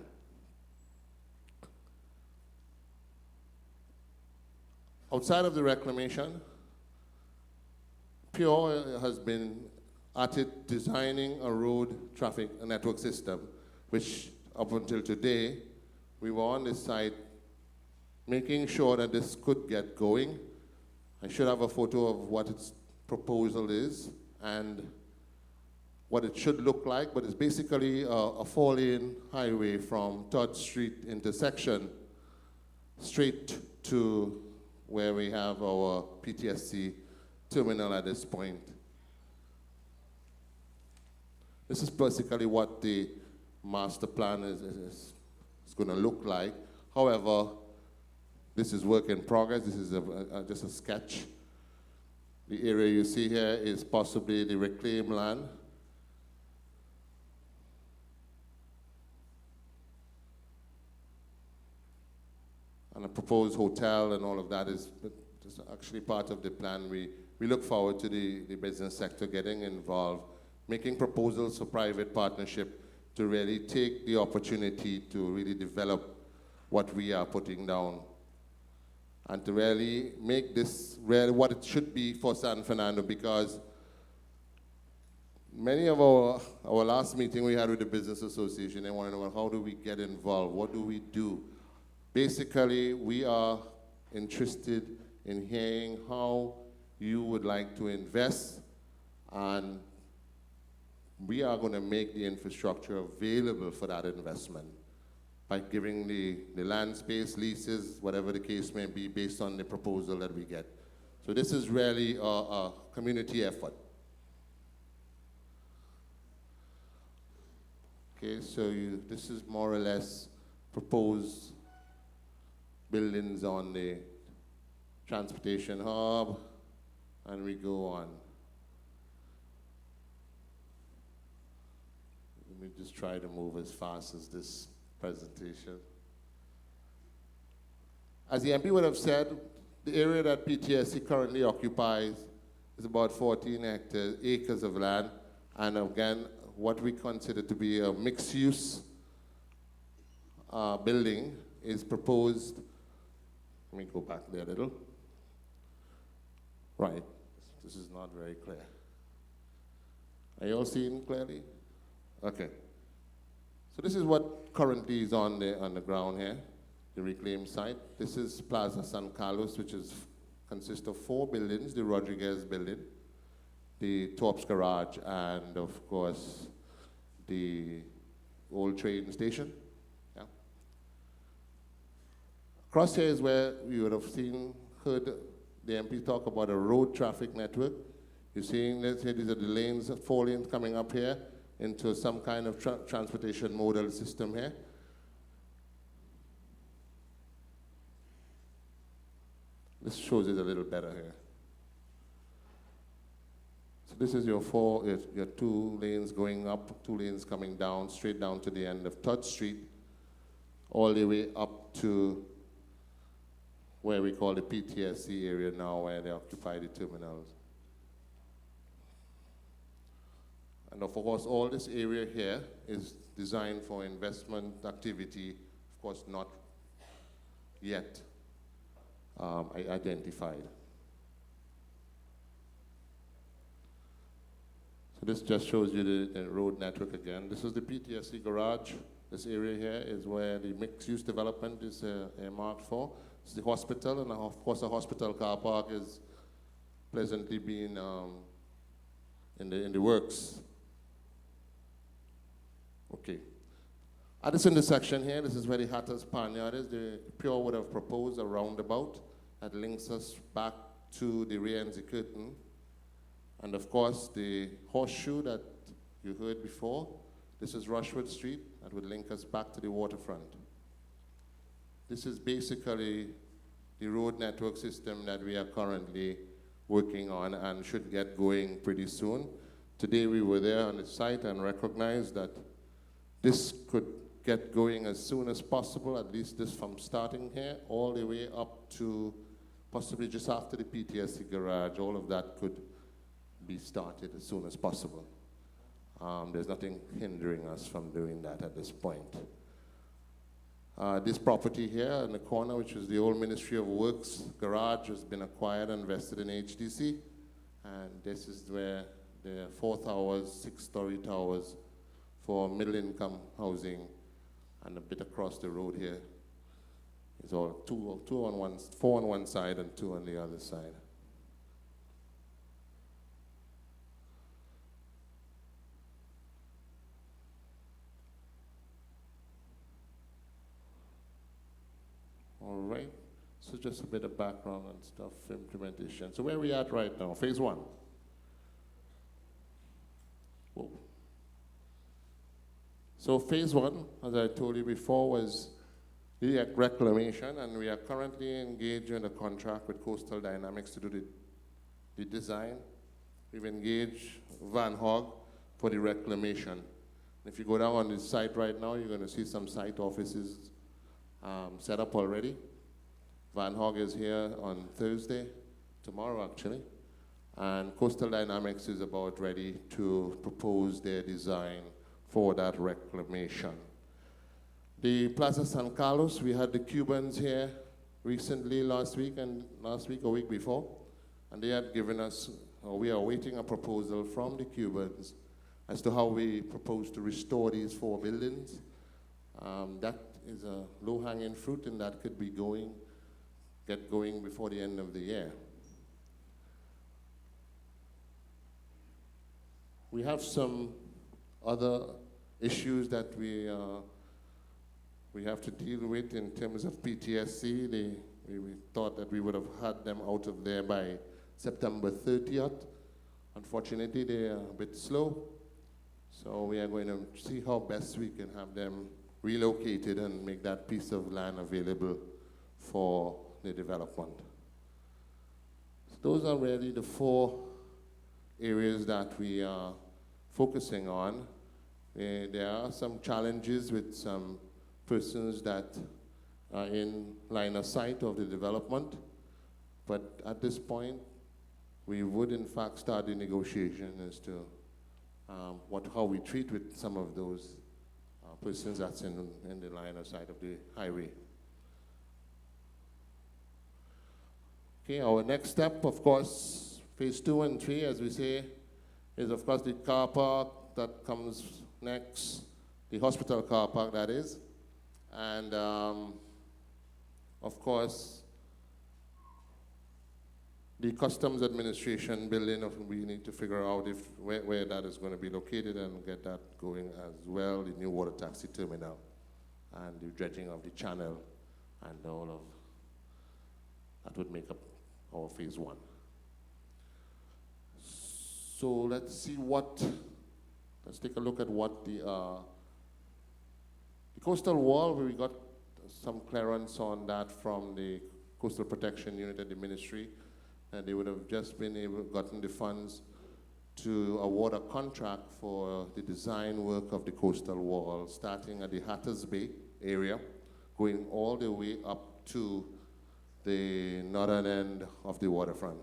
Outside of the reclamation, Pure has been at it designing a road traffic network system, which up until today, we were on this site making sure that this could get going. I should have a photo of what its proposal is and what it should look like, but it's basically a 4-lane highway from Todd Street intersection straight to where we have our PTSC terminal at this point. This is basically what the master plan is going to look like. However, this is work in progress. This is just a sketch. The area you see here is possibly the reclaimed land. And a proposed hotel and all of that is actually part of the plan. We look forward to the business sector getting involved, making proposals for private partnership to really take the opportunity to really develop what we are putting down and to really make this really what it should be for San Fernando, because many of our last meeting we had with the Business Association, they want to know, well, how do we get involved? What do we do? Basically, we are interested in hearing how you would like to invest, and we are going to make the infrastructure available for that investment by giving the land space, leases, whatever the case may be, based on the proposal that we get. So this is really a community effort. Okay, so this is more or less proposed buildings on the transportation hub, and we go on. Let me just try to move as fast as this presentation. As the MP would have said, the area that PTSC currently occupies is about 14 acres of land, and again, what we consider to be a mixed-use building is proposed. Let me go back there a little. Right, this is not very clear. Are you all seeing clearly? Okay. So this is what currently is on the ground here, the reclaimed site. This is Plaza San Carlos, which consists of 4 buildings: the Rodriguez building, the Torps Garage, and of course, the old train station. Yeah. Across here is where you would have heard the MP talk about a road traffic network. You're seeing this here, these are the lanes, 4 lanes coming up here into some kind of transportation modal system here. This shows it a little better here. So this is your 2 lanes going up, 2 lanes coming down, straight down to the end of 3rd Street, all the way up to where we call the PTSC area now, where they occupy the terminals. And of course, all this area here is designed for investment activity, of course not yet identified. So this just shows you the road network again. This is the PTSC garage. This area here is where the mixed-use development is earmarked for. It's the hospital, and of course the hospital car park is presently being in the works. Okay. At this intersection here, this is where the Hatter's Panyard is. The Pure would have proposed a roundabout that links us back to the Rienzi Curtain. And of course, the horseshoe that you heard before, this is Rushwood Street, that would link us back to the waterfront. This is basically the road network system that we are currently working on and should get going pretty soon. Today we were there on the site and recognized that this could get going as soon as possible, at least this from starting here all the way up to possibly just after the PTSC garage. All of that could be started as soon as possible. There's nothing hindering us from doing that at this point. This property here in the corner, which is the old Ministry of Works garage, has been acquired and invested in HDC. And this is where the 4 towers, 6-story towers for middle-income housing, and a bit across the road here is all 4 on one side and 2 on the other side. All right. So just a bit of background and stuff, implementation. So where are we at right now? Phase 1. Whoa. So phase 1, as I told you before, was the reclamation, and we are currently engaged in a contract with Coastal Dynamics to do the design. We've engaged Van Hog for the reclamation. If you go down on the site right now, you're going to see some site offices set up already. Van Hog is here on Thursday, tomorrow actually, and Coastal Dynamics is about ready to propose their design for that reclamation. The Plaza San Carlos, we had the Cubans here recently, last week or week before, and they had given us, we are awaiting a proposal from the Cubans as to how we propose to restore these 4 buildings. That is a low-hanging fruit, and that could be get going before the end of the year. We have some other issues that we have to deal with in terms of PTSC. We thought that we would have had them out of there by September 30th. Unfortunately, they are a bit slow. So we are going to see how best we can have them relocated and make that piece of land available for the development. So those are really the 4 areas that we are focusing on. There are some challenges with some persons that are in line of sight of the development, but at this point, we would in fact start the negotiation as to how we treat with some of those persons that's in the line of sight of the highway. Okay, our next step, of course, phase 2 and 3, as we say, is of course the car park that comes next, the hospital car park that is, and of course the customs administration building. We need to figure out where that is going to be located and get that going as well, the new water taxi terminal and the dredging of the channel and all of that would make up our phase 1. So let's take a look at what the coastal wall, we got some clearance on that from the Coastal Protection Unit at the Ministry, and they would have just gotten the funds to award a contract for the design work of the coastal wall, starting at the Hatters Bay area, going all the way up to the northern end of the waterfront.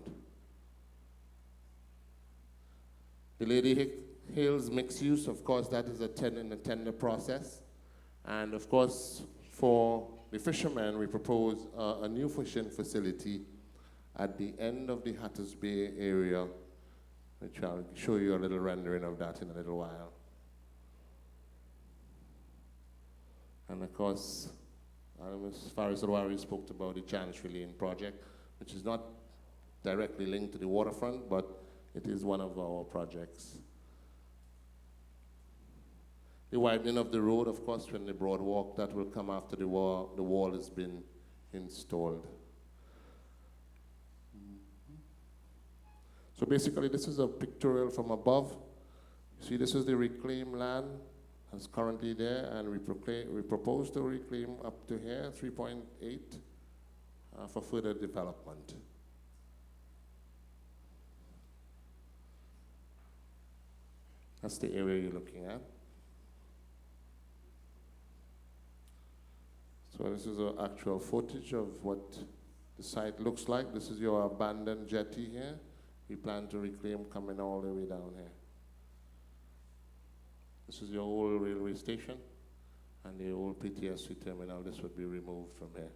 The Lady Hills mixed use, of course, that is in the tender process. And of course, for the fishermen, we propose a new fishing facility at the end of the Hatters Bay area, which I'll show you a little rendering of that in a little while. And of course, as far as Rawari spoke about the Chancery Lane project, which is not directly linked to the waterfront, but it is one of our projects. The widening of the road, of course, when the broad walk, that will come after the wall has been installed. So basically, this is a pictorial from above. You see, this is the reclaimed land that's currently there, and we propose to reclaim up to here, 3.8, for further development. That's the area you're looking at. So this is an actual footage of what the site looks like. This is your abandoned jetty here. We plan to reclaim coming all the way down here. This is your old railway station and the old PTSC terminal. This would be removed from here.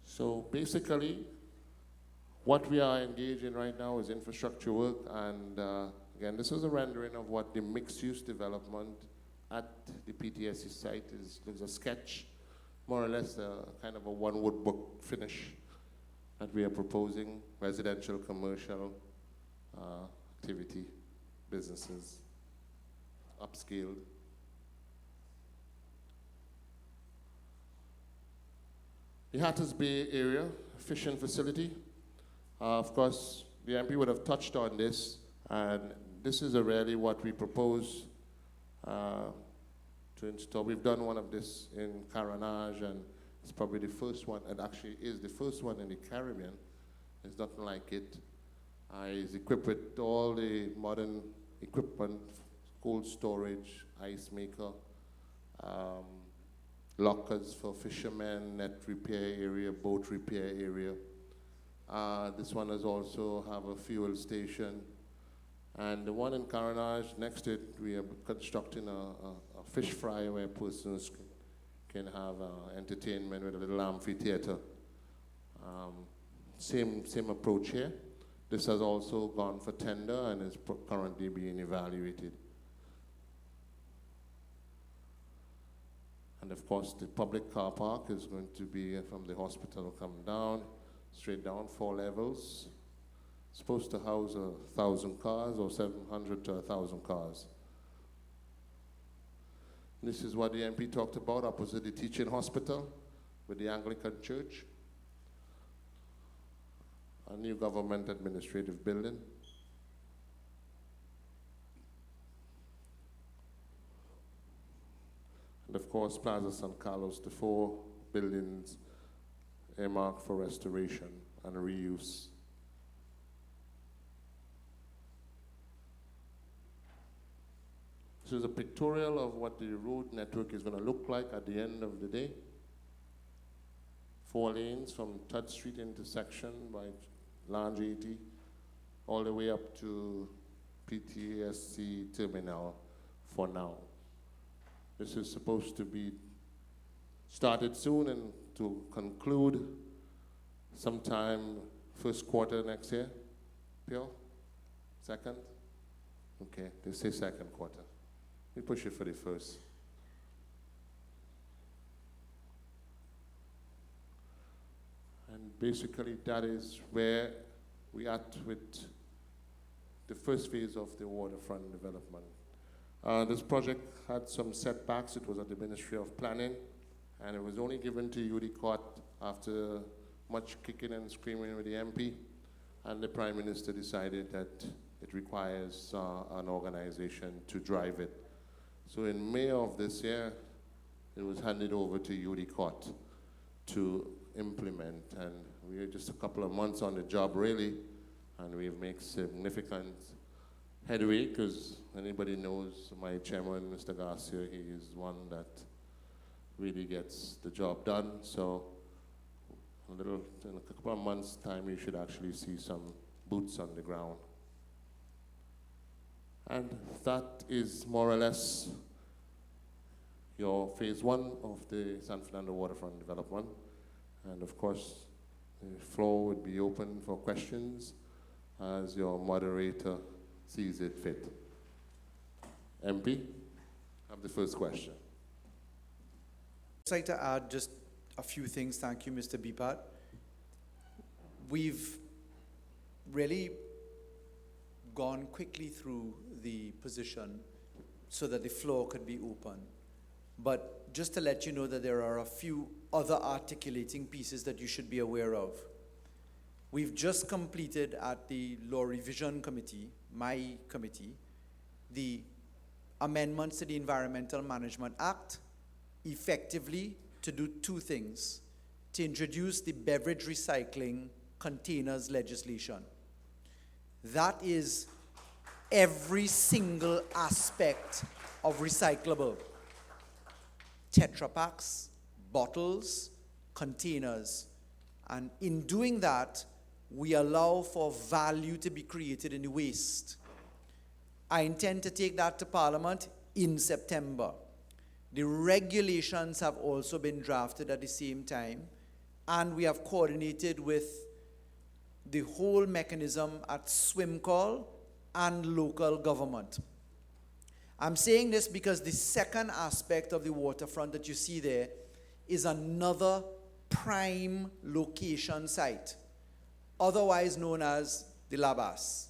So basically, what we are engaged in right now is infrastructure work, and again, this is a rendering of what the mixed-use development at the PTSC site is. There's a sketch, more or less kind of a one wood book finish that we are proposing, residential, commercial, activity, businesses, upscaled. The Hatters Bay area, fishing facility. Of course, the MP would have touched on this, and this is really what we propose to install. We've done one of this in Caranage, and it's probably the first one, and actually is the first one in the Caribbean. There's nothing like it. It's equipped with all the modern equipment, cold storage, ice maker, lockers for fishermen, net repair area, boat repair area. This one has also have a fuel station. And the one in Caranage, next to it, we are constructing a fish fry where persons can have entertainment with a little amphitheater. Same approach here. This has also gone for tender and is currently being evaluated. And of course, the public car park is going to be from the hospital come down, straight down, 4 levels. Supposed to house 1,000 cars or 700 to 1,000 cars. This is what the MP talked about opposite the teaching hospital with the Anglican Church. A new government administrative building. And of course, Plaza San Carlos, the 4 buildings earmarked for restoration and reuse. This is a pictorial of what the road network is going to look like at the end of the day. 4 lanes from Third Street intersection by Lounge 80 all the way up to PTSC terminal for now. This is supposed to be started soon and to conclude sometime first quarter next year. Pio? Second? Okay, they say second quarter. We push it for the first. And basically that is where we are at with the first phase of the waterfront development. This project had some setbacks. It was at the Ministry of Planning, and it was only given to UDECOTT after much kicking and screaming with the MP, and the Prime Minister decided that it requires an organization to drive it. So in May of this year, it was handed over to UDECOTT to implement, and we are just a couple of months on the job really, and we've made significant headway, because anybody knows my chairman, Mr. Garcia, he is one that really gets the job done. So in a couple of months' time, you should actually see some boots on the ground. And that is more or less your phase 1 of the San Fernando Waterfront development. And of course, the floor would be open for questions as your moderator sees it fit. MP, have the first question. I'd like to add just a few things. Thank you, Mr. Bipat. We've really gone quickly through the position so that the floor could be open. But just to let you know that there are a few other articulating pieces that you should be aware of. We've just completed at the Law Revision Committee, my committee, the amendments to the Environmental Management Act, effectively to do 2 things: to introduce the beverage recycling containers legislation. That is every single aspect of recyclable. Tetra Paks, bottles, containers. And in doing that, we allow for value to be created in the waste. I intend to take that to Parliament in September. The regulations have also been drafted at the same time, and we have coordinated with the whole mechanism at SWIMCOL and local government. I'm saying this because the second aspect of the waterfront that you see there is another prime location site, otherwise known as the Labas,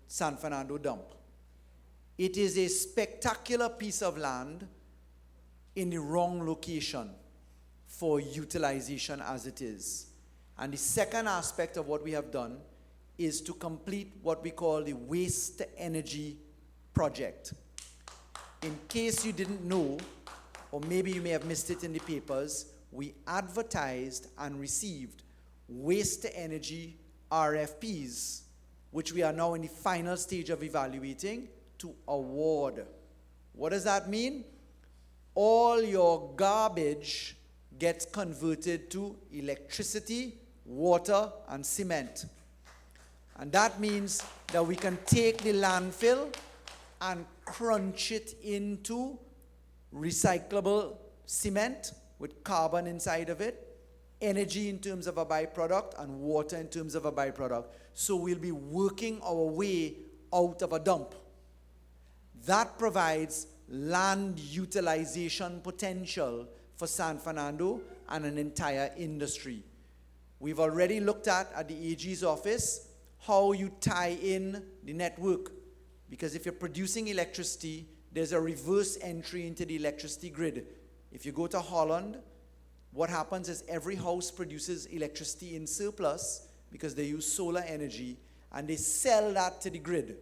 San Fernando Dump. It is a spectacular piece of land in the wrong location. for utilization as it is. And the second aspect of what we have done is to complete what we call the waste to energy project. In case you didn't know, or maybe you may have missed it in the papers, we advertised and received waste to energy RFPs, which we are now in the final stage of evaluating to award. What does that mean? All your garbage gets converted to electricity, water, and cement. And that means that we can take the landfill and crunch it into recyclable cement with carbon inside of it, energy in terms of a byproduct, and water in terms of a byproduct. So we'll be working our way out of a dump. That provides land utilization potential for San Fernando and an entire industry. We've already looked at the AG's office how you tie in the network. Because if you're producing electricity, there's a reverse entry into the electricity grid. If you go to Holland, what happens is every house produces electricity in surplus because they use solar energy, and they sell that to the grid.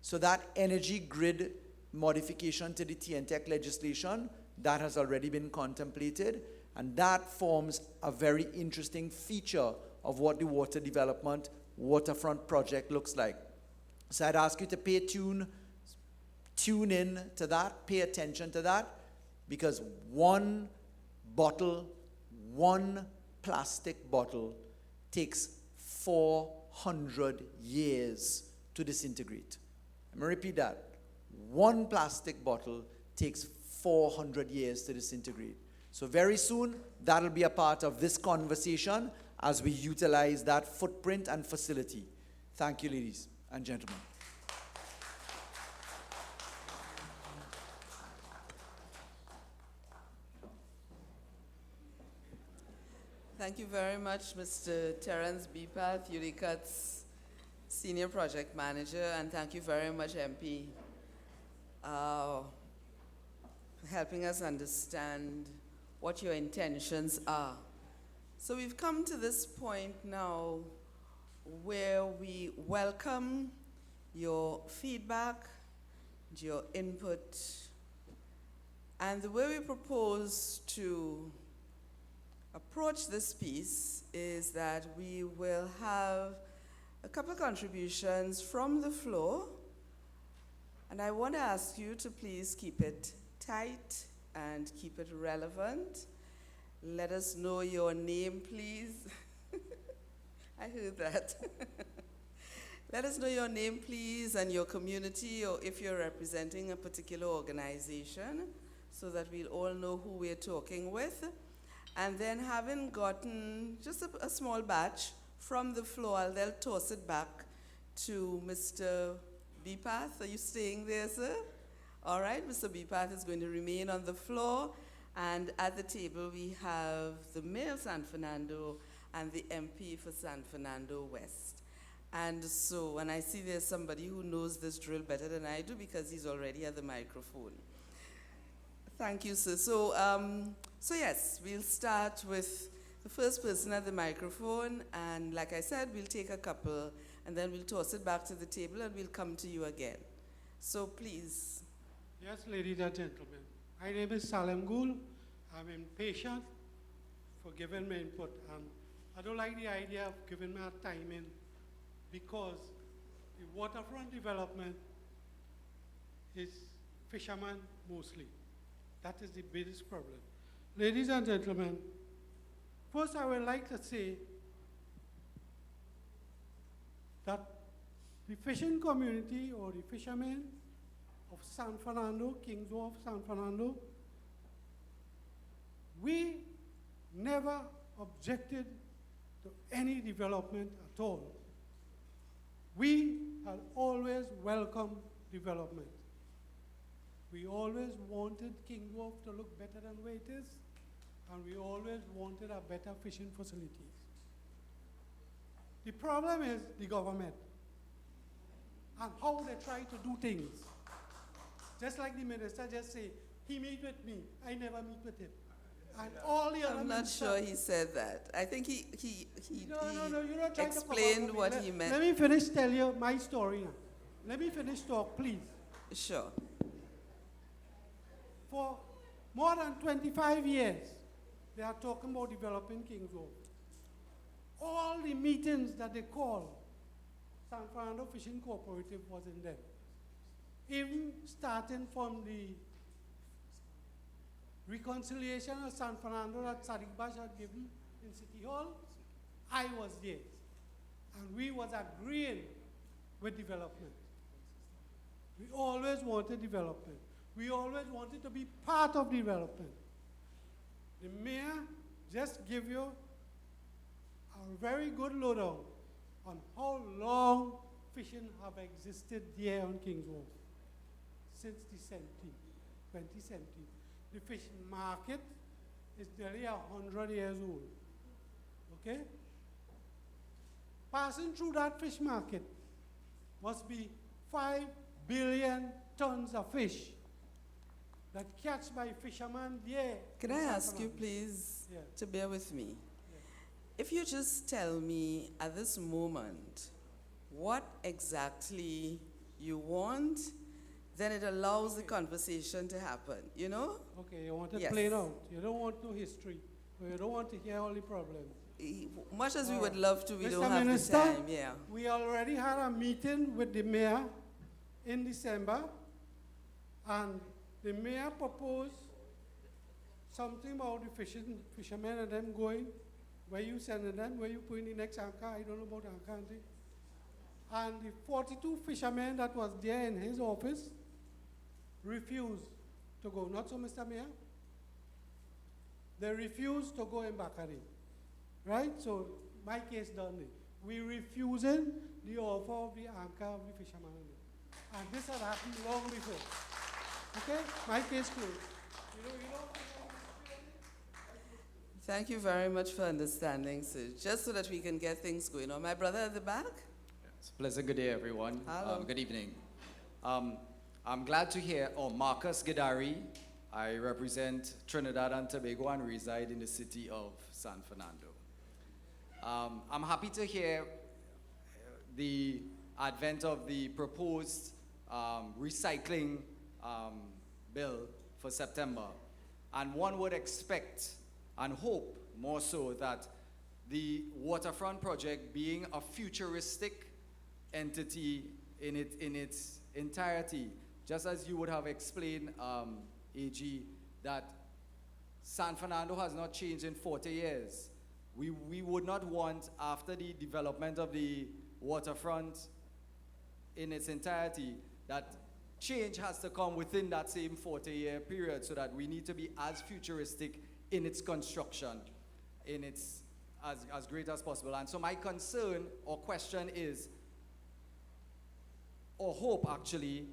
So that energy grid modification to the TNTEC legislation, that has already been contemplated, and that forms a very interesting feature of what the water development waterfront project looks like. So I'd ask you to tune in to that, pay attention to that, because one plastic bottle takes 400 years to disintegrate. I'm going to repeat that. One plastic bottle takes 400 years to disintegrate. So very soon, that'll be a part of this conversation as we utilize that footprint and facility. Thank you, ladies and gentlemen. Thank you very much, Mr. Terence Bepath, UDECOTT's Senior Project Manager, and thank you very much, MP, for helping us understand what your intentions are. So we've come to this point now where we welcome your feedback, your input, and the way we propose to approach this piece is that we will have a couple of contributions from the floor, and I want to ask you to please keep it tight and keep it relevant. Let us know your name, please. I heard that. Let us know your name, please, and your community, or if you're representing a particular organization, so that we'll all know who we're talking with. And then, having gotten just a small batch from the floor, they'll toss it back to Mr. Bepath. Are you staying there, sir? All right, Mr. Bepath is going to remain on the floor. And at the table, we have the Mayor of San Fernando and the MP for San Fernando West. And so, when I see there's somebody who knows this drill better than I do, because he's already at the microphone. Thank you, sir. So yes, we'll start with the first person at the microphone, and like I said, we'll take a couple, and then we'll toss it back to the table, and we'll come to you again. So please. Yes, ladies and gentlemen. My name is Salem Gul. I'm impatient for giving my input, and I don't like the idea of giving my time in, because the waterfront development is fishermen mostly. That is the biggest problem. Ladies and gentlemen, first I would like to say that the fishing community, or the fishermen of San Fernando, Kings Wharf, San Fernando, we never objected to any development at all. We had always welcomed development. We always wanted King Wharf to look better than where it is, and we always wanted a better fishing facilities. The problem is the government and how they try to do things. Just like the minister just said, he meet with me, I never meet with him. And all the other I'm not ministers. sure he said that. I think he No, you're not trying to come explained up with what it. he meant. Let me finish tell you my story now. Let me finish talk, please. Sure. For more than 25 years, they are talking about developing Kings Road. All the meetings that they call, San Fernando Fishing Cooperative was in them. Even starting from the reconciliation of San Fernando that Sadiq Bash had given in City Hall, I was there. And we was agreeing with development. We always wanted development. We always wanted to be part of development. The mayor just give you a very good lowdown on how long fishing have existed there on Kings Road. Since the 2017. The fishing market is nearly 100 years old. Okay? Passing through that fish market must be 5 billion tons of fish that catch by fishermen there. Can in I San ask you, Fernando. please, Yeah. to bear with me? Yeah. If you just tell me at this moment what exactly you want, then it allows the conversation to happen, you know? Okay, you want it Yes. plain out. You don't want no history. Or you don't want to hear all the problems. Much as we All would right. love to, we Mr. don't have the Minister, time, yeah. We already had a meeting with the mayor in December, and the mayor proposed something about the fishermen and them going. Where you sending them? Where you putting the next anchor? I don't know about anchor. Auntie. And the 42 fishermen that was there in his office refused to go. Not so, Mr. Mayor? They refused to go in Bakari. Right? So my case done it. We refusing the offer of the anchor of the fisherman. And this had happened long before. Okay? My case closed. You know. Thank you very much for understanding, sir. Just so that we can get things going on. My brother at the back? It's a pleasant good day, everyone. Hello. Good evening. I'm glad to hear, Marcus Gedari. I represent Trinidad and Tobago and reside in the city of San Fernando. I'm happy to hear the advent of the proposed recycling bill for September. And one would expect and hope more so that the waterfront project, being a futuristic entity in its entirety, just as you would have explained, AG, that San Fernando has not changed in 40 years. We would not want, after the development of the waterfront in its entirety, that change has to come within that same 40-year period, so that we need to be as futuristic in its construction, in its as great as possible. And so my concern or question is, or hope actually,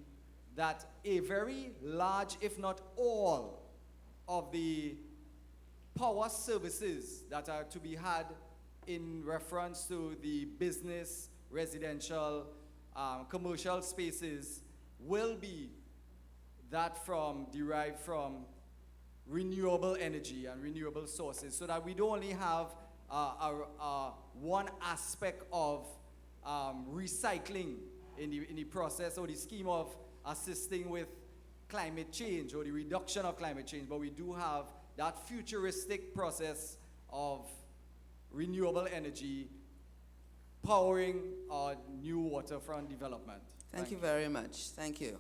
that a very large, if not all, of the power services that are to be had in reference to the business, residential, commercial spaces will be that derived from renewable energy and renewable sources, so that we don't only have one aspect of recycling in the process or the scheme of assisting with climate change or the reduction of climate change, but we do have that futuristic process of renewable energy powering our new waterfront development. Thank you very much. Thank you.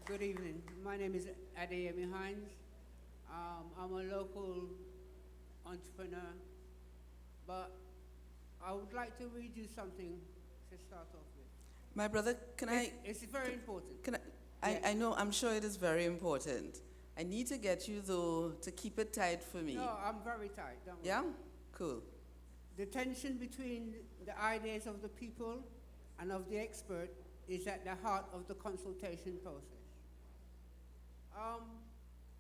Good evening. My name is Adeyemi Hines. I'm a local entrepreneur, but I would like to read you something to start off with. My brother, It's very important. I know, I'm sure it is very important. I need to get you, though, to keep it tight for me. No, I'm very tight. Don't worry. Yeah? Cool. The tension between the ideas of the people and of the expert is at the heart of the consultation process.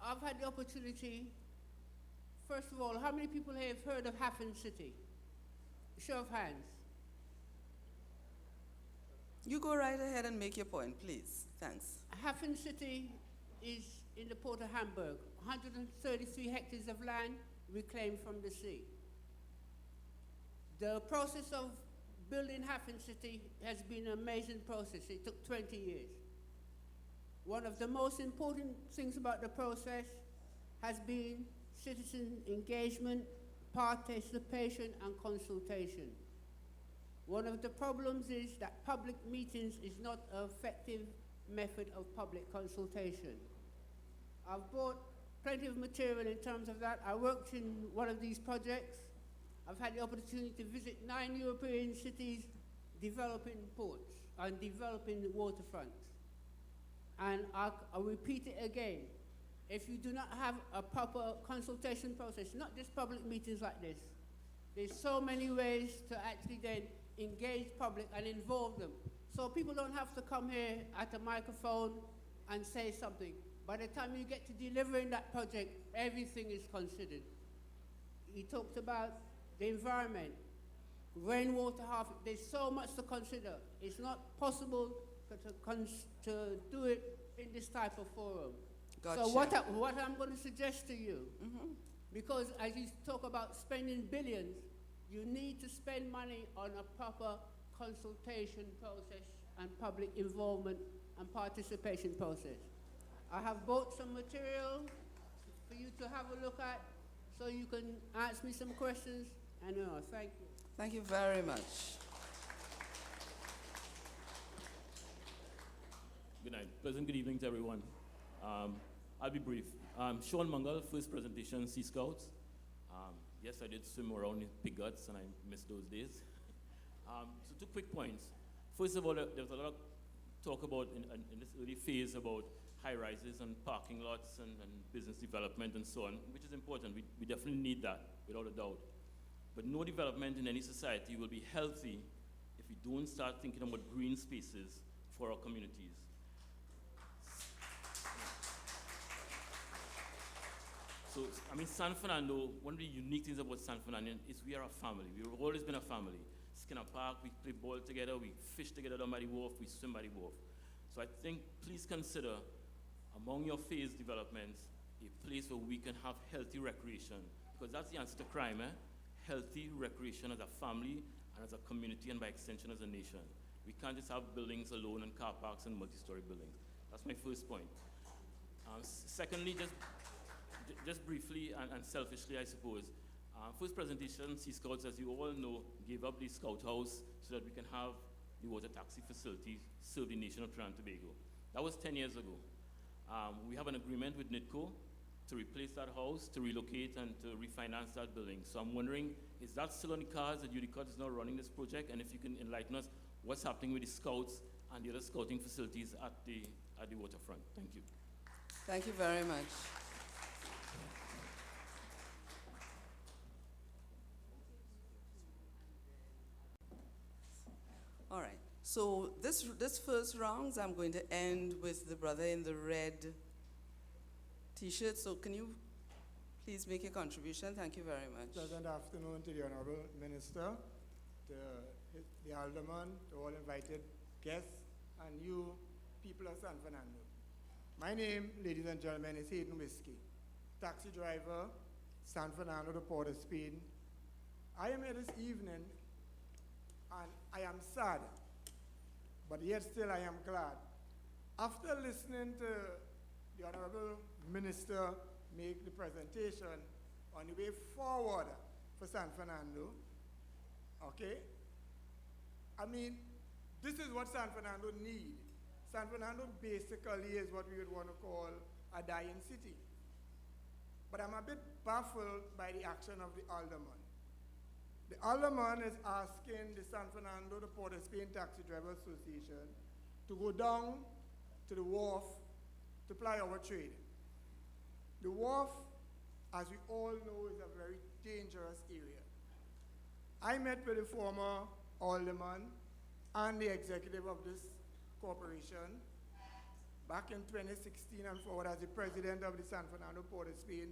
I've had the opportunity, first of all, how many people here have heard of Hafen City? Show of hands. You go right ahead and make your point, please. Thanks. Hafen City is in the port of Hamburg, 133 hectares of land reclaimed from the sea. The process of building Hafen City has been an amazing process. It took 20 years. One of the most important things about the process has been citizen engagement, participation, and consultation. One of the problems is that public meetings is not an effective method of public consultation. I've brought plenty of material in terms of that. I worked in one of these projects. I've had the opportunity to visit 9 European cities developing ports and developing waterfronts. And I'll repeat it again. If you do not have a proper consultation process, not just public meetings like this, there's so many ways to actually then engage public and involve them. So people don't have to come here at a microphone and say something. By the time you get to delivering that project, everything is considered. He talked about the environment, rainwater harvesting. There's so much to consider. It's not possible to do it in this type of forum. Gotcha. So what I'm going to suggest to you, because as you talk about spending billions, you need to spend money on a proper consultation process and public involvement and participation process. I have bought some material for you to have a look at so you can ask me some questions. And thank you. Thank you very much. Good night. Pleasant good evening to everyone. I'll be brief. Sean Mungle, first presentation, Sea Scouts. Yes, I did swim around in pig guts and I missed those days. So 2 quick points. First of all, there was a lot of talk about in this early phase about high rises and parking lots and business development and so on, which is important. We definitely need that, without a doubt. But no development in any society will be healthy if we don't start thinking about green spaces for our communities. So, I mean, San Fernando, one of the unique things about San Fernando is we are a family. We've always been a family. Skinner Park, we play ball together, we fish together down by the wharf, we swim by the wharf. So I think please consider, among your phase developments, a place where we can have healthy recreation. Because that's the answer to crime, Healthy recreation as a family and as a community and by extension as a nation. We can't just have buildings alone and car parks and multi-story buildings. That's my first point. Secondly, just briefly and selfishly, I suppose, first presentation, Sea Scouts, as you all know, gave up the Scout House so that we can have the water taxi facility serve the nation of Trinidad and Tobago. That was 10 years ago. We have an agreement with NITCO to replace that house, to relocate, and to refinance that building. So I'm wondering, is that still on the cards that UDECOTT is now running this project? And if you can enlighten us, what's happening with the Scouts and the other scouting facilities at the waterfront? Thank you. Thank you very much. All right. So this first round, I'm going to end with the brother in the red T-shirt. So can you please make a contribution? Thank you very much. Pleasant afternoon to the Honorable Minister, to the Alderman, to all invited guests, and you people of San Fernando. My name, ladies and gentlemen, is Hayden Whiskey, taxi driver, San Fernando to Port of Spain. I am here this evening, and I am sad, but yet still I am glad. After listening to the Honorable Minister make the presentation on the way forward for San Fernando, okay? I mean, this is what San Fernando needs. San Fernando basically is what we would want to call a dying city. But I'm a bit baffled by the action of the Alderman. The Alderman is asking the San Fernando, the Port of Spain Taxi Driver Association, to go down to the wharf to ply our trade. The wharf, as we all know, is a very dangerous area. I met with the former Alderman and the executive of this corporation back in 2016 and forward as the president of the San Fernando Port of Spain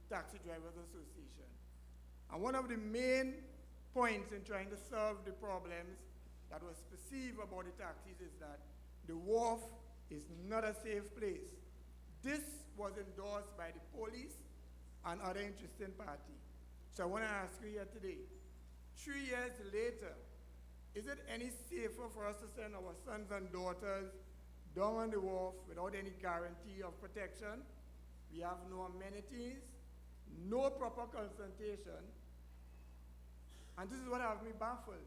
Taxi Drivers Association. And one of the main points in trying to solve the problems that was perceived about the taxis is that the wharf is not a safe place. This was endorsed by the police and other interested parties. So I want to ask you here today, 3 years later, is it any safer for us to send our sons and daughters down on the wharf without any guarantee of protection? We have no amenities, no proper consultation, and this is what has me baffled.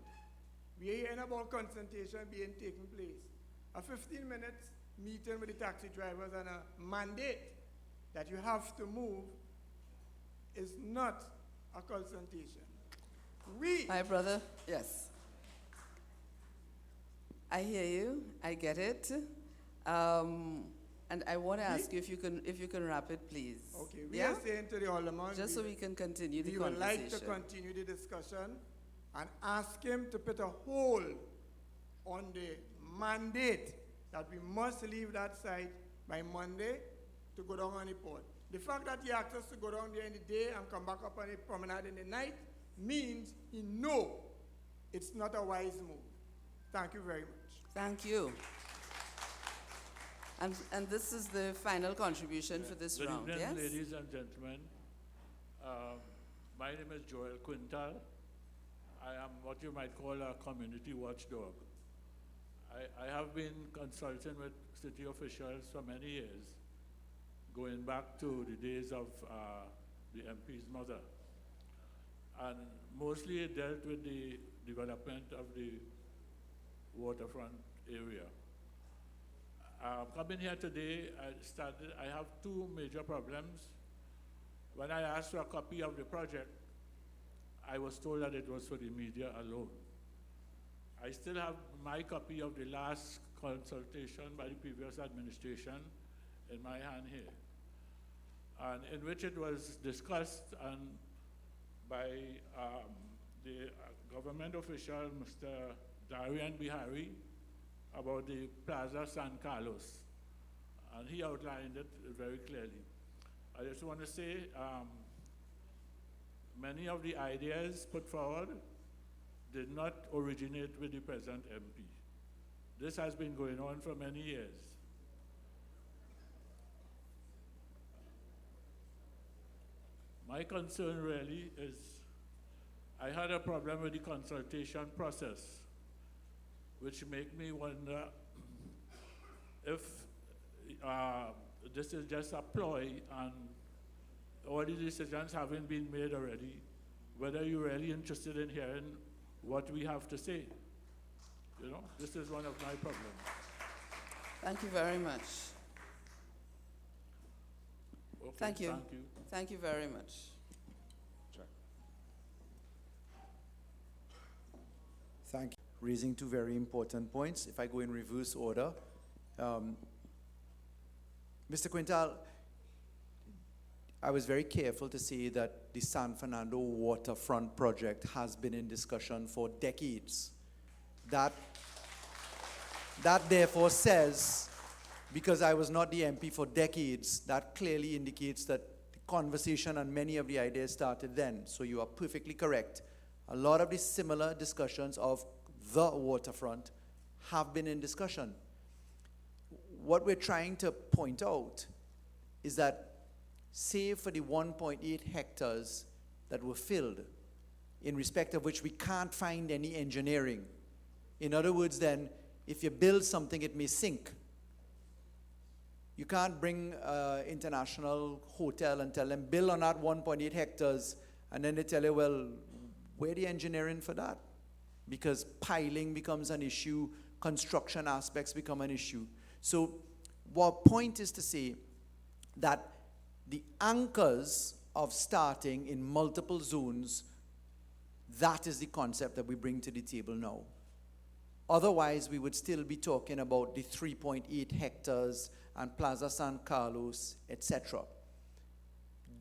We are hearing about consultation being taken place. A 15-minute meeting with the taxi drivers and a mandate that you have to move is not a consultation. My brother, yes. I hear you, I get it. And I want to ask you if you can wrap it, please. Okay, we Yeah? are saying to the Alderman, Just so we can continue the we would conversation. like to continue the discussion and ask him to put a hold on the mandate that we must leave that site by Monday to go down on the port. The fact that he asked us to go down there in the day and come back up on the promenade in the night means he knows it's not a wise move. Thank you very much. Thank you. And this is the final contribution for this Good round, evening, yes? ladies and gentlemen. My name is Joel Quintal. I am what you might call a community watchdog. I have been consulting with city officials for many years, going back to the days of the MP's mother. And mostly it dealt with the development of the waterfront area. Coming here today, I have two major problems. When I asked for a copy of the project, I was told that it was for the media alone. I still have my copy of the last consultation by the previous administration in my hand here, and in which it was discussed and by the government official, Mr. Darian Bihari, about the Plaza San Carlos, and he outlined it very clearly. I just want to say many of the ideas put forward did not originate with the present MP. This has been going on for many years. My concern really is I had a problem with the consultation process, which make me wonder if this is just a ploy and all the decisions haven't been made already, whether you're really interested in hearing what we have to say. You know, this is one of my problems. Thank you very much. Okay, Thank you. Thank you. Thank you very much. Thank you. Raising two very important points. If I go in reverse order, Mr. Quintal, I was very careful to say that the San Fernando Waterfront project has been in discussion for decades. That therefore says, because I was not the MP for decades, that clearly indicates that the conversation and many of the ideas started then. So you are perfectly correct. A lot of the similar discussions of the waterfront have been in discussion. What we're trying to point out is that save for the 1.8 hectares that were filled, in respect of which we can't find any engineering. In other words, then, if you build something, it may sink. You can't bring an international hotel and tell them, build on that 1.8 hectares, and then they tell you, well, where the engineering for that? Because piling becomes an issue, construction aspects become an issue. So, what point is to say that the anchors of starting in multiple zones, that is the concept that we bring to the table now. Otherwise, we would still be talking about the 3.8 hectares and Plaza San Carlos, etc.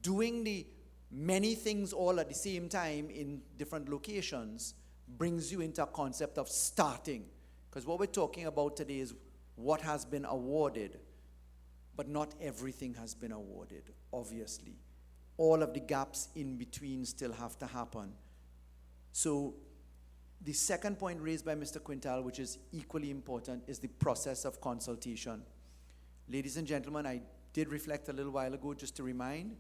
Doing the many things all at the same time in different locations brings you into a concept of starting. Because what we're talking about today is what has been awarded, but not everything has been awarded, obviously. All of the gaps in between still have to happen. So the second point raised by Mr. Quintal, which is equally important, is the process of consultation. Ladies and gentlemen, I did reflect a little while ago, just to remind,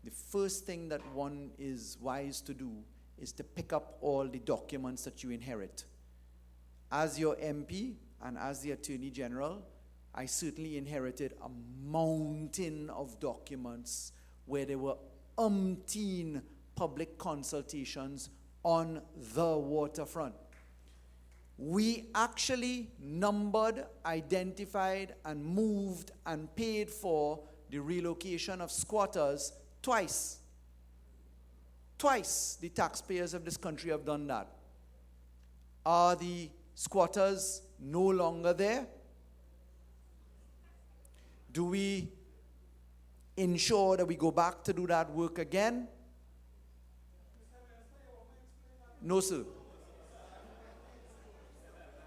the first thing that one is wise to do is to pick up all the documents that you inherit. As your MP and as the Attorney General, I certainly inherited a mountain of documents where there were umpteen public consultations on the waterfront. We actually numbered, identified, and moved and paid for the relocation of squatters twice. Twice the taxpayers of this country have done that. Are the squatters no longer there? Do we ensure that we go back to do that work again? No, sir.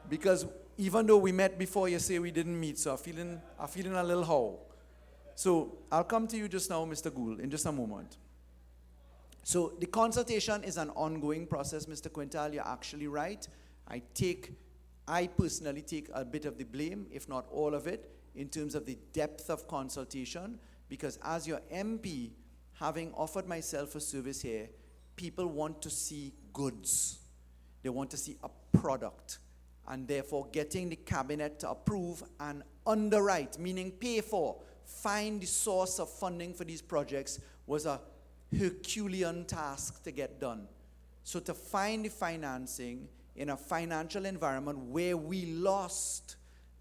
Because even though we met before, you say we didn't meet, so I'm feeling a little how. So I'll come to you just now, Mr. Gould, in just a moment. So the consultation is an ongoing process, Mr. Quintal. You're actually right. I personally take a bit of the blame, if not all of it, in terms of the depth of consultation, because as your MP, having offered myself a service here, people want to see goods. They want to see a product. And therefore, getting the cabinet to approve and underwrite, meaning pay for, find the source of funding for these projects, was a Herculean task to get done. So to find the financing in a financial environment where we lost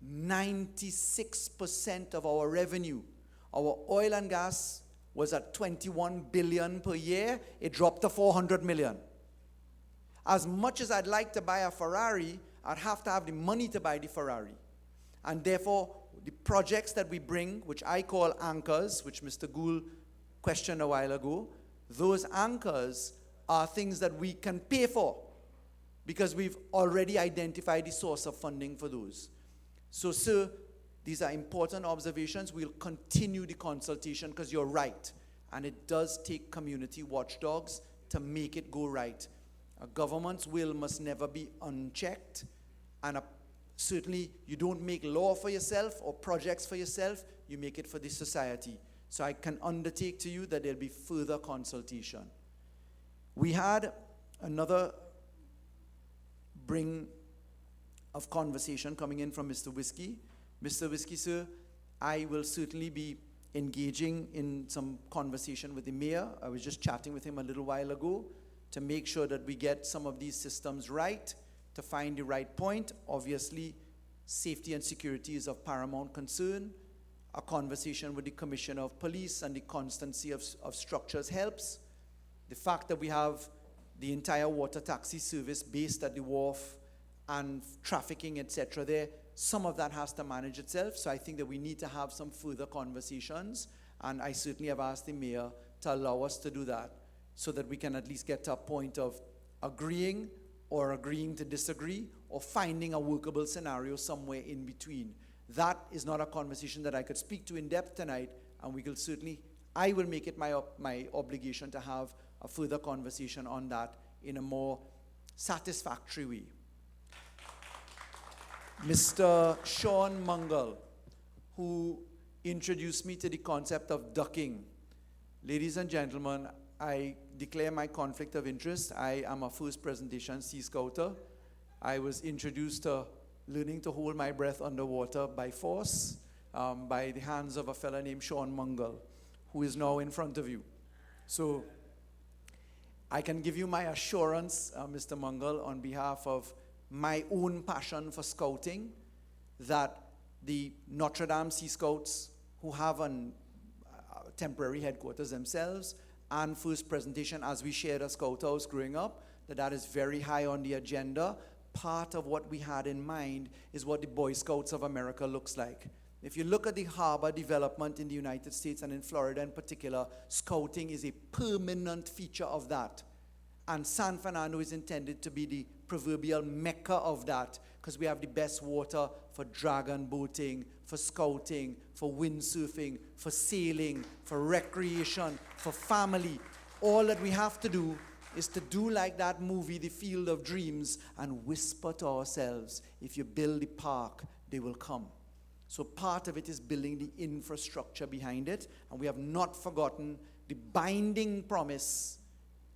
96% of our revenue. Our oil and gas was at 21 billion per year. It dropped to 400 million. As much as I'd like to buy a Ferrari, I'd have to have the money to buy the Ferrari. And therefore, the projects that we bring, which I call anchors, which Mr. Gould questioned a while ago, those anchors are things that we can pay for because we've already identified the source of funding for those. So, sir, these are important observations. We'll continue the consultation because you're right. And it does take community watchdogs to make it go right. A government's will must never be unchecked. And certainly, you don't make law for yourself or projects for yourself. You make it for the society. So I can undertake to you that there'll be further consultation. We had another bring of conversation coming in from Mr. Whiskey. Mr. Whiskey, sir, I will certainly be engaging in some conversation with the mayor. I was just chatting with him a little while ago to make sure that we get some of these systems right, to find the right point. Obviously, safety and security is of paramount concern. A conversation with the Commissioner of Police and the constancy of structures helps. The fact that we have the entire water taxi service based at the wharf and trafficking, etc. there, some of that has to manage itself. So I think that we need to have some further conversations. And I certainly have asked the mayor to allow us to do that so that we can at least get to a point of agreeing or agreeing to disagree or finding a workable scenario somewhere in between. That is not a conversation that I could speak to in depth tonight, and we will certainly, I will make it my obligation to have a further conversation on that in a more satisfactory way. Mr. Sean Mungle, who introduced me to the concept of ducking. Ladies and gentlemen, I declare my conflict of interest. I am a first presentation Sea Scouter. I was introduced to learning to hold my breath underwater by force by the hands of a fellow named Sean Mungle, who is now in front of you. So I can give you my assurance, Mr. Mungle, on behalf of my own passion for scouting, that the Notre Dame Sea Scouts, who have a temporary headquarters themselves, and first presentation as we shared a scout house growing up, that is very high on the agenda. Part of what we had in mind is what the Boy Scouts of America looks like. If you look at the harbor development in the United States and in Florida in particular, scouting is a permanent feature of that. And San Fernando is intended to be the proverbial mecca of that, because we have the best water for dragon boating, for scouting, for windsurfing, for sailing, for recreation, for family. All that we have to do is to do like that movie, The Field of Dreams, and whisper to ourselves, if you build the park, they will come. So part of it is building the infrastructure behind it, and we have not forgotten the binding promise.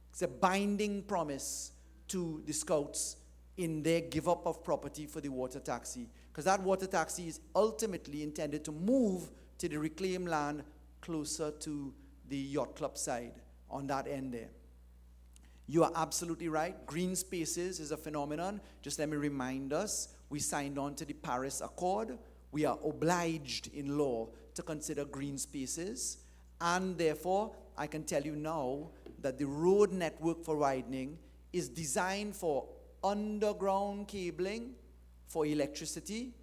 It's a binding promise to the Scouts in their give up of property for the water taxi, because that water taxi is ultimately intended to move to the reclaimed land closer to the yacht club side on that end there. You are absolutely right. Green spaces is a phenomenon. Just let me remind us, we signed on to the Paris Accord. We are obliged in law to consider green spaces, and therefore I can tell you now that the road network for widening is designed for underground cabling for electricity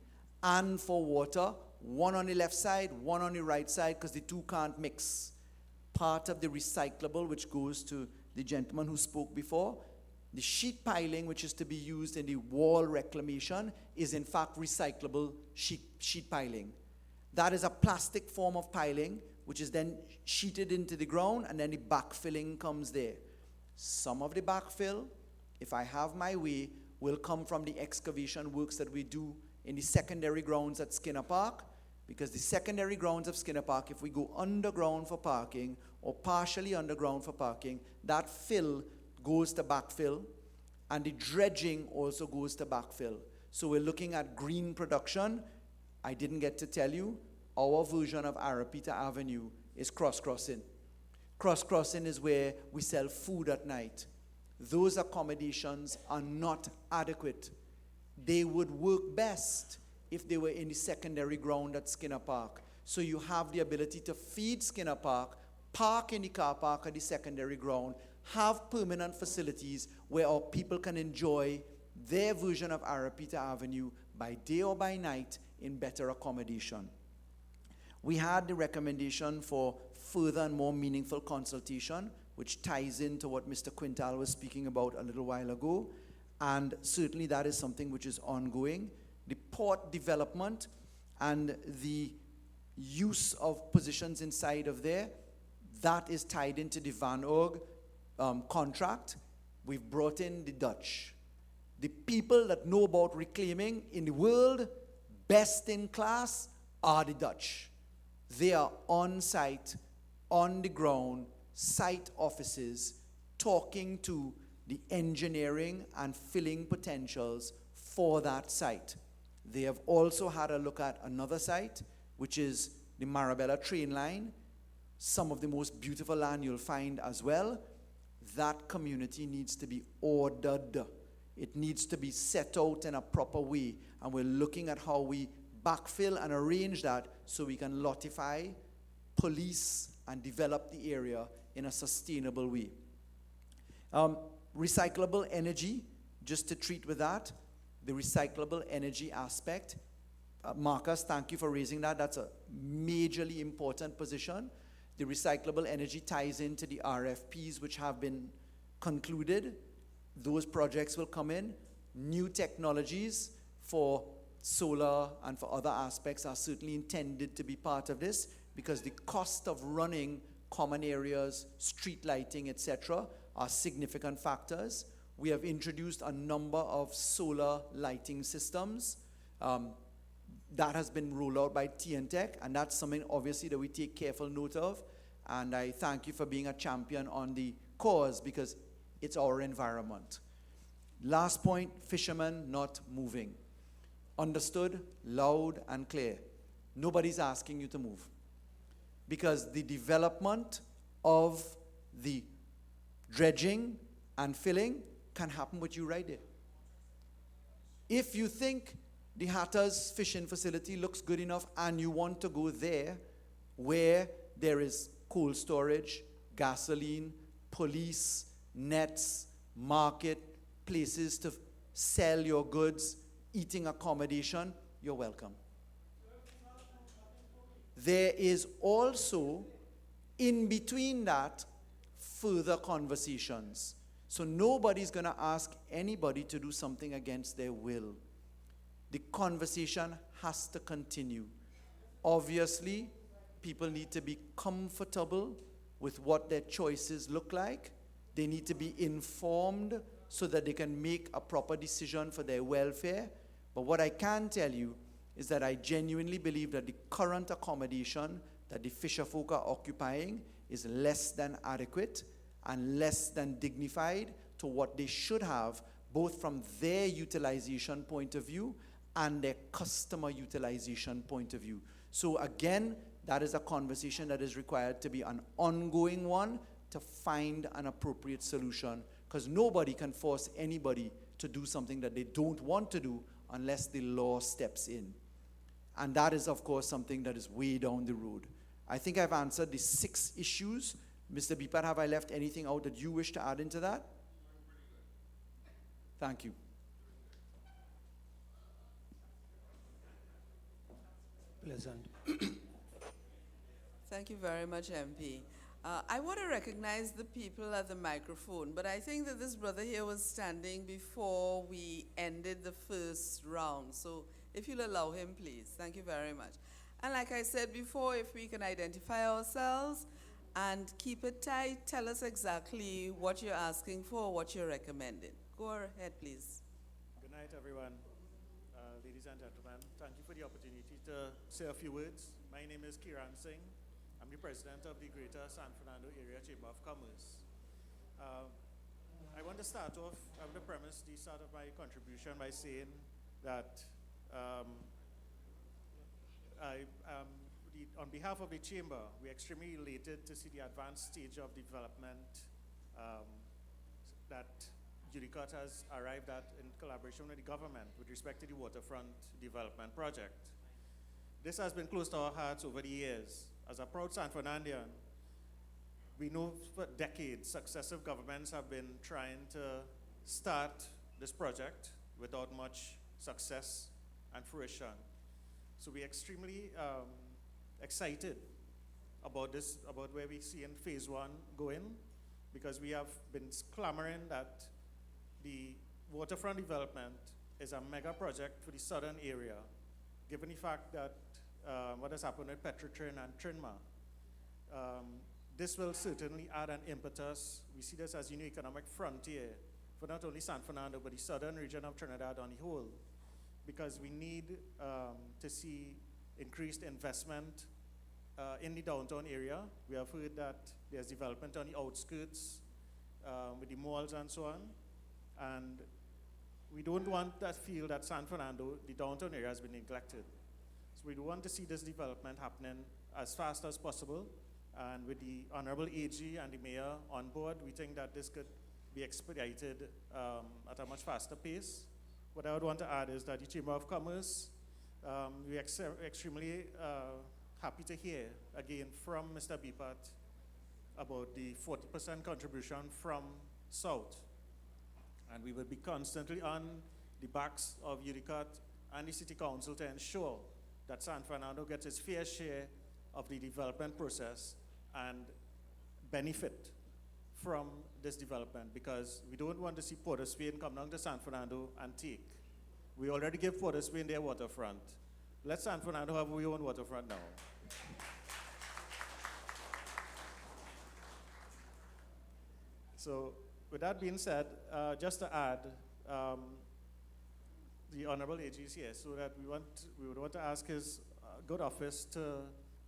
and for water, one on the left side, one on the right side, because the two can't mix. Part of the recyclable, which goes to the gentleman who spoke before, the sheet piling, which is to be used in the wall reclamation, is in fact recyclable sheet piling. That is a plastic form of piling, which is then sheeted into the ground, and then the backfilling comes there. Some of the backfill, if I have my way, will come from the excavation works that we do in the secondary grounds at Skinner Park, because the secondary grounds of Skinner Park, if we go underground for parking or partially underground for parking, that fill goes to backfill, and the dredging also goes to backfill. So we're looking at green production. I didn't get to tell you, our version of Arapita Avenue is cross-crossing. Cross-crossing is where we sell food at night. Those accommodations are not adequate. They would work best if they were in the secondary ground at Skinner Park. So you have the ability to feed Skinner Park, park in the car park at the secondary ground, have permanent facilities where our people can enjoy their version of Arapita Avenue by day or by night in better accommodation. We had the recommendation for further and more meaningful consultation, which ties into what Mr. Quintal was speaking about a little while ago, and certainly that is something which is ongoing. The port development and the use of positions inside of there, that is tied into the Van Org contract. We've brought in the Dutch. The people that know about reclaiming in the world, best in class, are the Dutch. They are on site, on the ground, site offices, talking to the engineering and filling potentials for that site. They have also had a look at another site, which is the Marabella train line, some of the most beautiful land you'll find as well. That community needs to be ordered. It needs to be set out in a proper way, and we're looking at how we backfill and arrange that so we can lotify, police, and develop the area in a sustainable way. Recyclable energy, just to treat with that, the recyclable energy aspect. Marcus, thank you for raising that. That's a majorly important position. The recyclable energy ties into the RFPs which have been concluded. Those projects will come in. New technologies for solar and for other aspects are certainly intended to be part of this, because the cost of running common areas, street lighting, etc., are significant factors. We have introduced a number of solar lighting systems. That has been rolled out by TNTech, and that's something obviously that we take careful note of. And I thank you for being a champion on the cause, because it's our environment. Last point, fishermen not moving. Understood, loud and clear. Nobody's asking you to move, because the development of the dredging and filling can happen with you right there. If you think the Hatter's fishing facility looks good enough and you want to go there, where there is cold storage, gasoline, police, nets, market, places to sell your goods, eating accommodation, you're welcome. There is also, in between that, further conversations. So nobody's going to ask anybody to do something against their will. The conversation has to continue. Obviously, people need to be comfortable with what their choices look like. They need to be informed so that they can make a proper decision for their welfare. But what I can tell you is that I genuinely believe that the current accommodation that the fisher folk are occupying is less than adequate and less than dignified to what they should have, both from their utilization point of view and their customer utilization point of view. So again, that is a conversation that is required to be an ongoing one to find an appropriate solution, because nobody can force anybody to do something that they don't want to do unless the law steps in. And that is, of course, something that is way down the road. I think I've answered the 6 issues. Mr. Bipat, have I left anything out that you wish to add into that? Thank you. Pleasant. Thank you very much, MP. I want to recognize the people at the microphone, but I think that this brother here was standing before we ended the first round. So if you'll allow him, please. Thank you very much. And like I said before, if we can identify ourselves and keep it tight, tell us exactly what you're asking for, what you're recommending. Go ahead, please. Good night, everyone. Ladies and gentlemen, thank you for the opportunity to say a few words. My name is Kiran Singh. I'm the president of the Greater San Fernando Area Chamber of Commerce. I want to start off, I want to premise the start of my contribution by saying that on behalf of the Chamber, we're extremely elated to see the advanced stage of development that UDECOTT has arrived at in collaboration with the government with respect to the Waterfront Development Project. This has been close to our hearts over the years. As a proud San Fernandian, we know for decades successive governments have been trying to start this project without much success and fruition. So we're extremely excited about this, about where we see in phase 1 going, because we have been clamoring that the waterfront development is a mega project for the southern area, given the fact that what has happened with Petrotrin and Trinma. This will certainly add an impetus. We see this as a new economic frontier for not only San Fernando, but the southern region of Trinidad on the whole, because we need to see increased investment in the downtown area. We have heard that there's development on the outskirts with the malls and so on. And we don't want that feel that San Fernando, the downtown area, has been neglected. So we want to see this development happening as fast as possible. And with the Honorable AG and the Mayor on board, we think that this could be expedited at a much faster pace. What I would want to add is that the Chamber of Commerce, we're extremely happy to hear again from Mr. Bipat about the 40% contribution from South. And we will be constantly on the backs of UDECOTT and the City Council to ensure that San Fernando gets its fair share of the development process and benefit from this development, because we don't want to see Port of Spain come down to San Fernando and take. We already give Port of Spain their waterfront. Let San Fernando have our own waterfront now. So with that being said, just to add, the Honorable AG is here, so that we would want to ask his good office to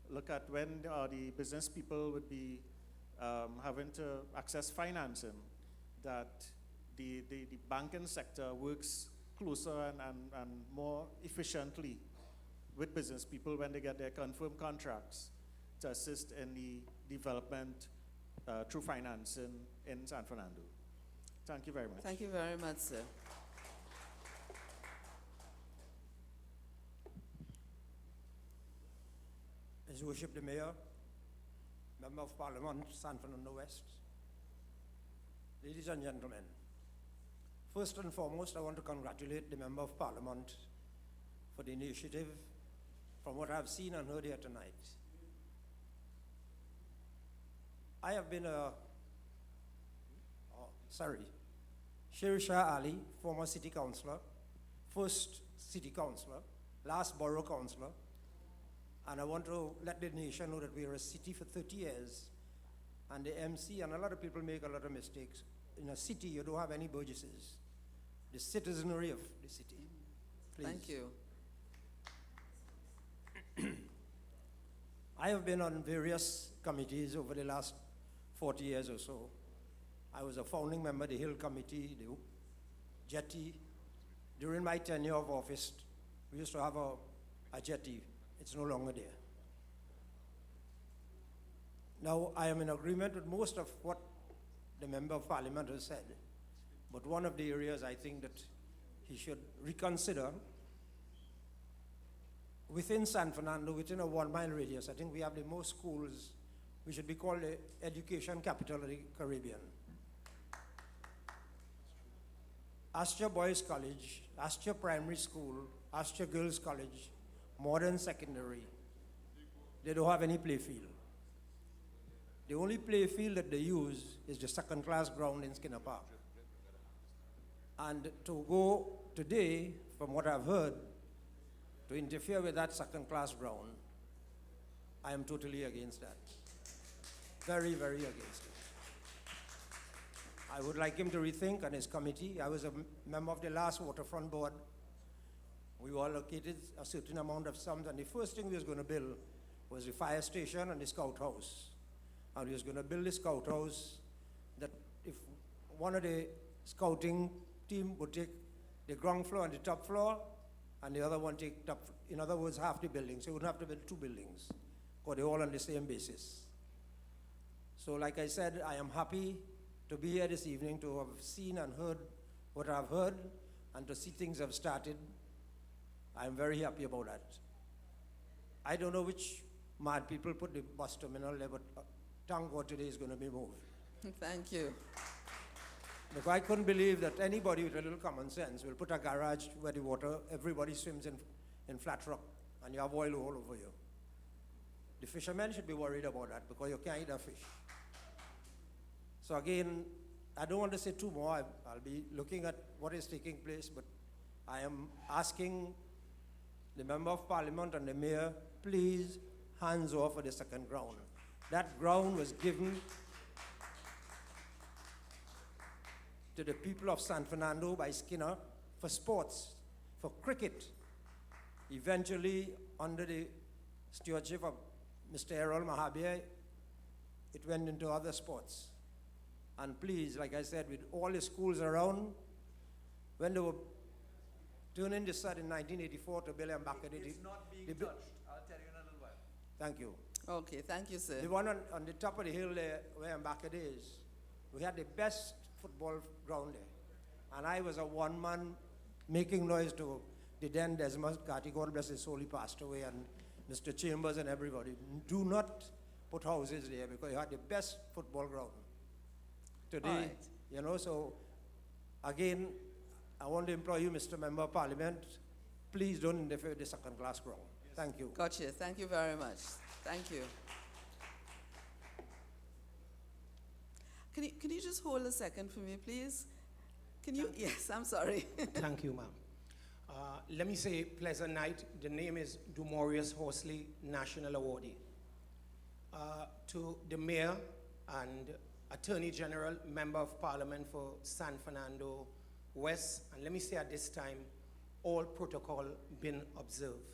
look at when the business people would be having to access financing, that the banking sector works closer and more efficiently with business people when they get their confirmed contracts to assist in the development through financing in San Fernando. Thank you very much. Thank you very much, sir. His Worship the Mayor, Member of Parliament, San Fernando West, ladies and gentlemen, first and foremost, I want to congratulate the Member of Parliament for the initiative from what I've seen and heard here tonight. I have been Sher Shah Ali, former city councillor, first city councillor, last borough councillor, and I want to let the nation know that we are a city for 30 years, and the MC and a lot of people make a lot of mistakes. In a city, you don't have any burgesses. The citizenry of the city. Please. Thank you. I have been on various committees over the last 40 years or so. I was a founding member of the Hill Committee, the jetty. During my tenure of office, we used to have a jetty. It's no longer there. Now, I am in agreement with most of what the Member of Parliament has said, but one of the areas I think that he should reconsider, within San Fernando, within a 1 mile radius, I think we have the most schools. We should be called the education capital of the Caribbean. Astor Boys College, Astor Primary School, Astor Girls College, Modern Secondary, they don't have any play field. The only play field that they use is the second-class ground in Skinner Park. And to go today, from what I've heard, to interfere with that second-class ground, I am totally against that. Very, very against it. I would like him to rethink on his committee. I was a member of the last Waterfront Board. We were allocated a certain amount of sums, and the first thing we was going to build was the fire station and the scout house. And we was going to build the scout house that if one of the scouting team would take the ground floor and the top floor, and the other one take top, in other words, half the building. So you wouldn't have to build 2 buildings, because they're all on the same basis. So like I said, I am happy to be here this evening to have seen and heard what I've heard, and to see things have started. I'm very happy about that. I don't know which mad people put the bus terminal there, but thank God today is going to be moved. Thank you. Because I couldn't believe that anybody with a little common sense will put a garage where the water, everybody swims in flat rock, and you have oil all over you. The fishermen should be worried about that, because you can't eat a fish. So again, I don't want to say too more. I'll be looking at what is taking place, but I am asking the Member of Parliament and the Mayor, please hands off for the second ground. That ground was given to the people of San Fernando by Skinner for sports, for cricket. Eventually, under the stewardship of Mr. Errol Mahabir, it went into other sports. And please, like I said, with all the schools around, when they were turning the sod in 1984 to build Mbakade. It's not being touched. I'll tell you in a little while. Thank you. Okay, thank you, sir. The one on the top of the hill there, where Mbakade is, we had the best football ground there. And I was a one-man making noise to the then Desmond Carty, God bless his soul, he passed away, and Mr. Chambers and everybody. Do not put houses there, because you had the best football ground. Today, Right. you know, so again, I want to implore you, Mr. Member of Parliament, please don't interfere with the second-class ground. Thank you. Gotcha. Thank you very much. Thank you. Can you just hold a second for me, please? Can you? Yes, I'm sorry. Thank you, ma'am. Let me say pleasant night. The name is Dumorius Horsley, National Awardee. To the Mayor and Attorney General, Member of Parliament for San Fernando West, and let me say at this time, all protocol been observed.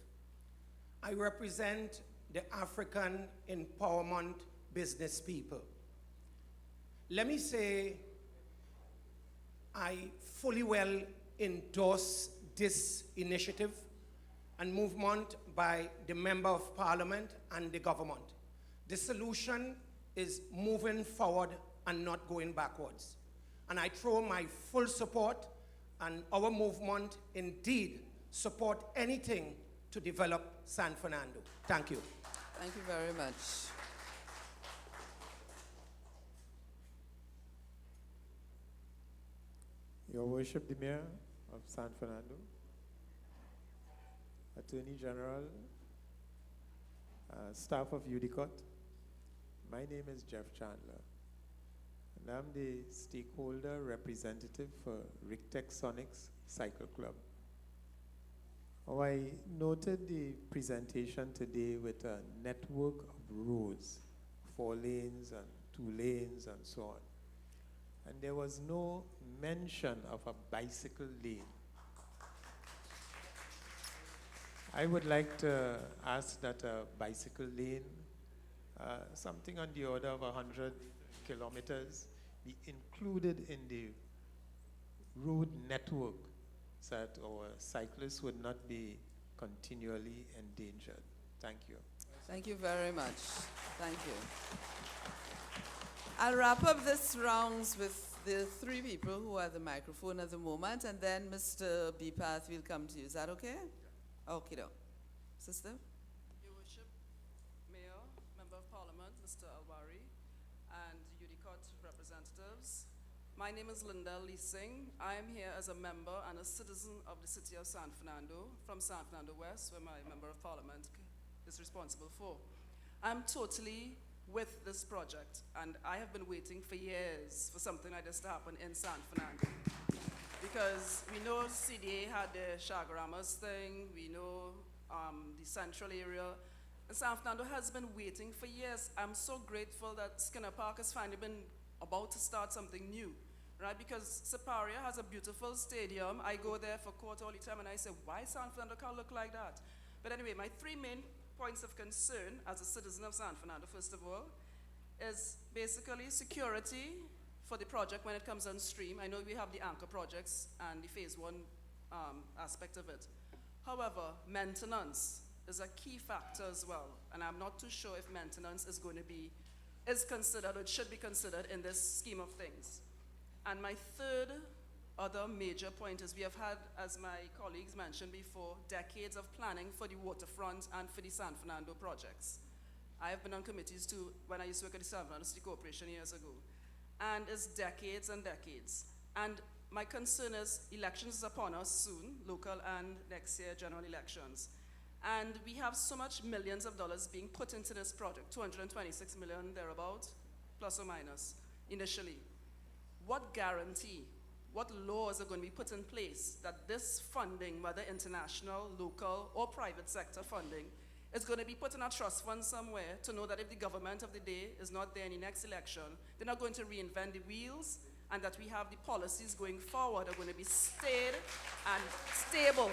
I represent the African empowerment business people. Let me say, I fully well endorse this initiative and movement by the Member of Parliament and the government. The solution is moving forward and not going backwards. And I throw my full support, and our movement indeed support anything to develop San Fernando. Thank you. Thank you very much. Your Worship, the Mayor of San Fernando, Attorney General, staff of UDECOTT, my name is Jeff Chandler, and I'm the stakeholder representative for Rictech Sonics Cycle Club. Oh, I noted the presentation today with a network of roads, 4 lanes and 2 lanes and so on. And there was no mention of a bicycle lane. I would like to ask that a bicycle lane, something on the order of 100 kilometers, be included in the road network so that our cyclists would not be continually endangered. Thank you. Thank you very much. Thank you. I'll wrap up this rounds with the three people who are at the microphone at the moment, and then Mr. Bipath will come to you. Is that okay? Okay, though. Sister? Your Worship, Mayor, Member of Parliament, Mr. Alwari, and UDECOTT representatives. My name is Linda Leasing. I am here as a member and a citizen of the city of San Fernando, from San Fernando West, where my Member of Parliament is responsible for. I'm totally with this project, and I have been waiting for years for something like this to happen in San Fernando. Because we know CDA had the Chaguaramas thing, we know the central area, and San Fernando has been waiting for years. I'm so grateful that Skinner Park has finally been about to start something new, right? Because Siparia has a beautiful stadium. I go there for court all the time, and I say, why San Fernando can't look like that? But anyway, my three main points of concern as a citizen of San Fernando, first of all, is basically security for the project when it comes on stream. I know we have the anchor projects and the phase one aspect of it. However, maintenance is a key factor as well, and I'm not too sure if maintenance is going to be, is considered, or it should be considered in this scheme of things. And my third other major point is we have had, as my colleagues mentioned before, decades of planning for the waterfront and for the San Fernando projects. I have been on committees too when I used to work at the San Fernando City Corporation years ago. And it's decades and decades. And my concern is elections is upon us soon, local and next year general elections. And we have so much millions of dollars being put into this project, 226 million thereabout, plus or minus, initially. What guarantee, what laws are going to be put in place that this funding, whether international, local, or private sector funding, is going to be put in a trust fund somewhere to know that if the government of the day is not there in the next election, they're not going to reinvent the wheels, and that we have the policies going forward are going to be stayed and stable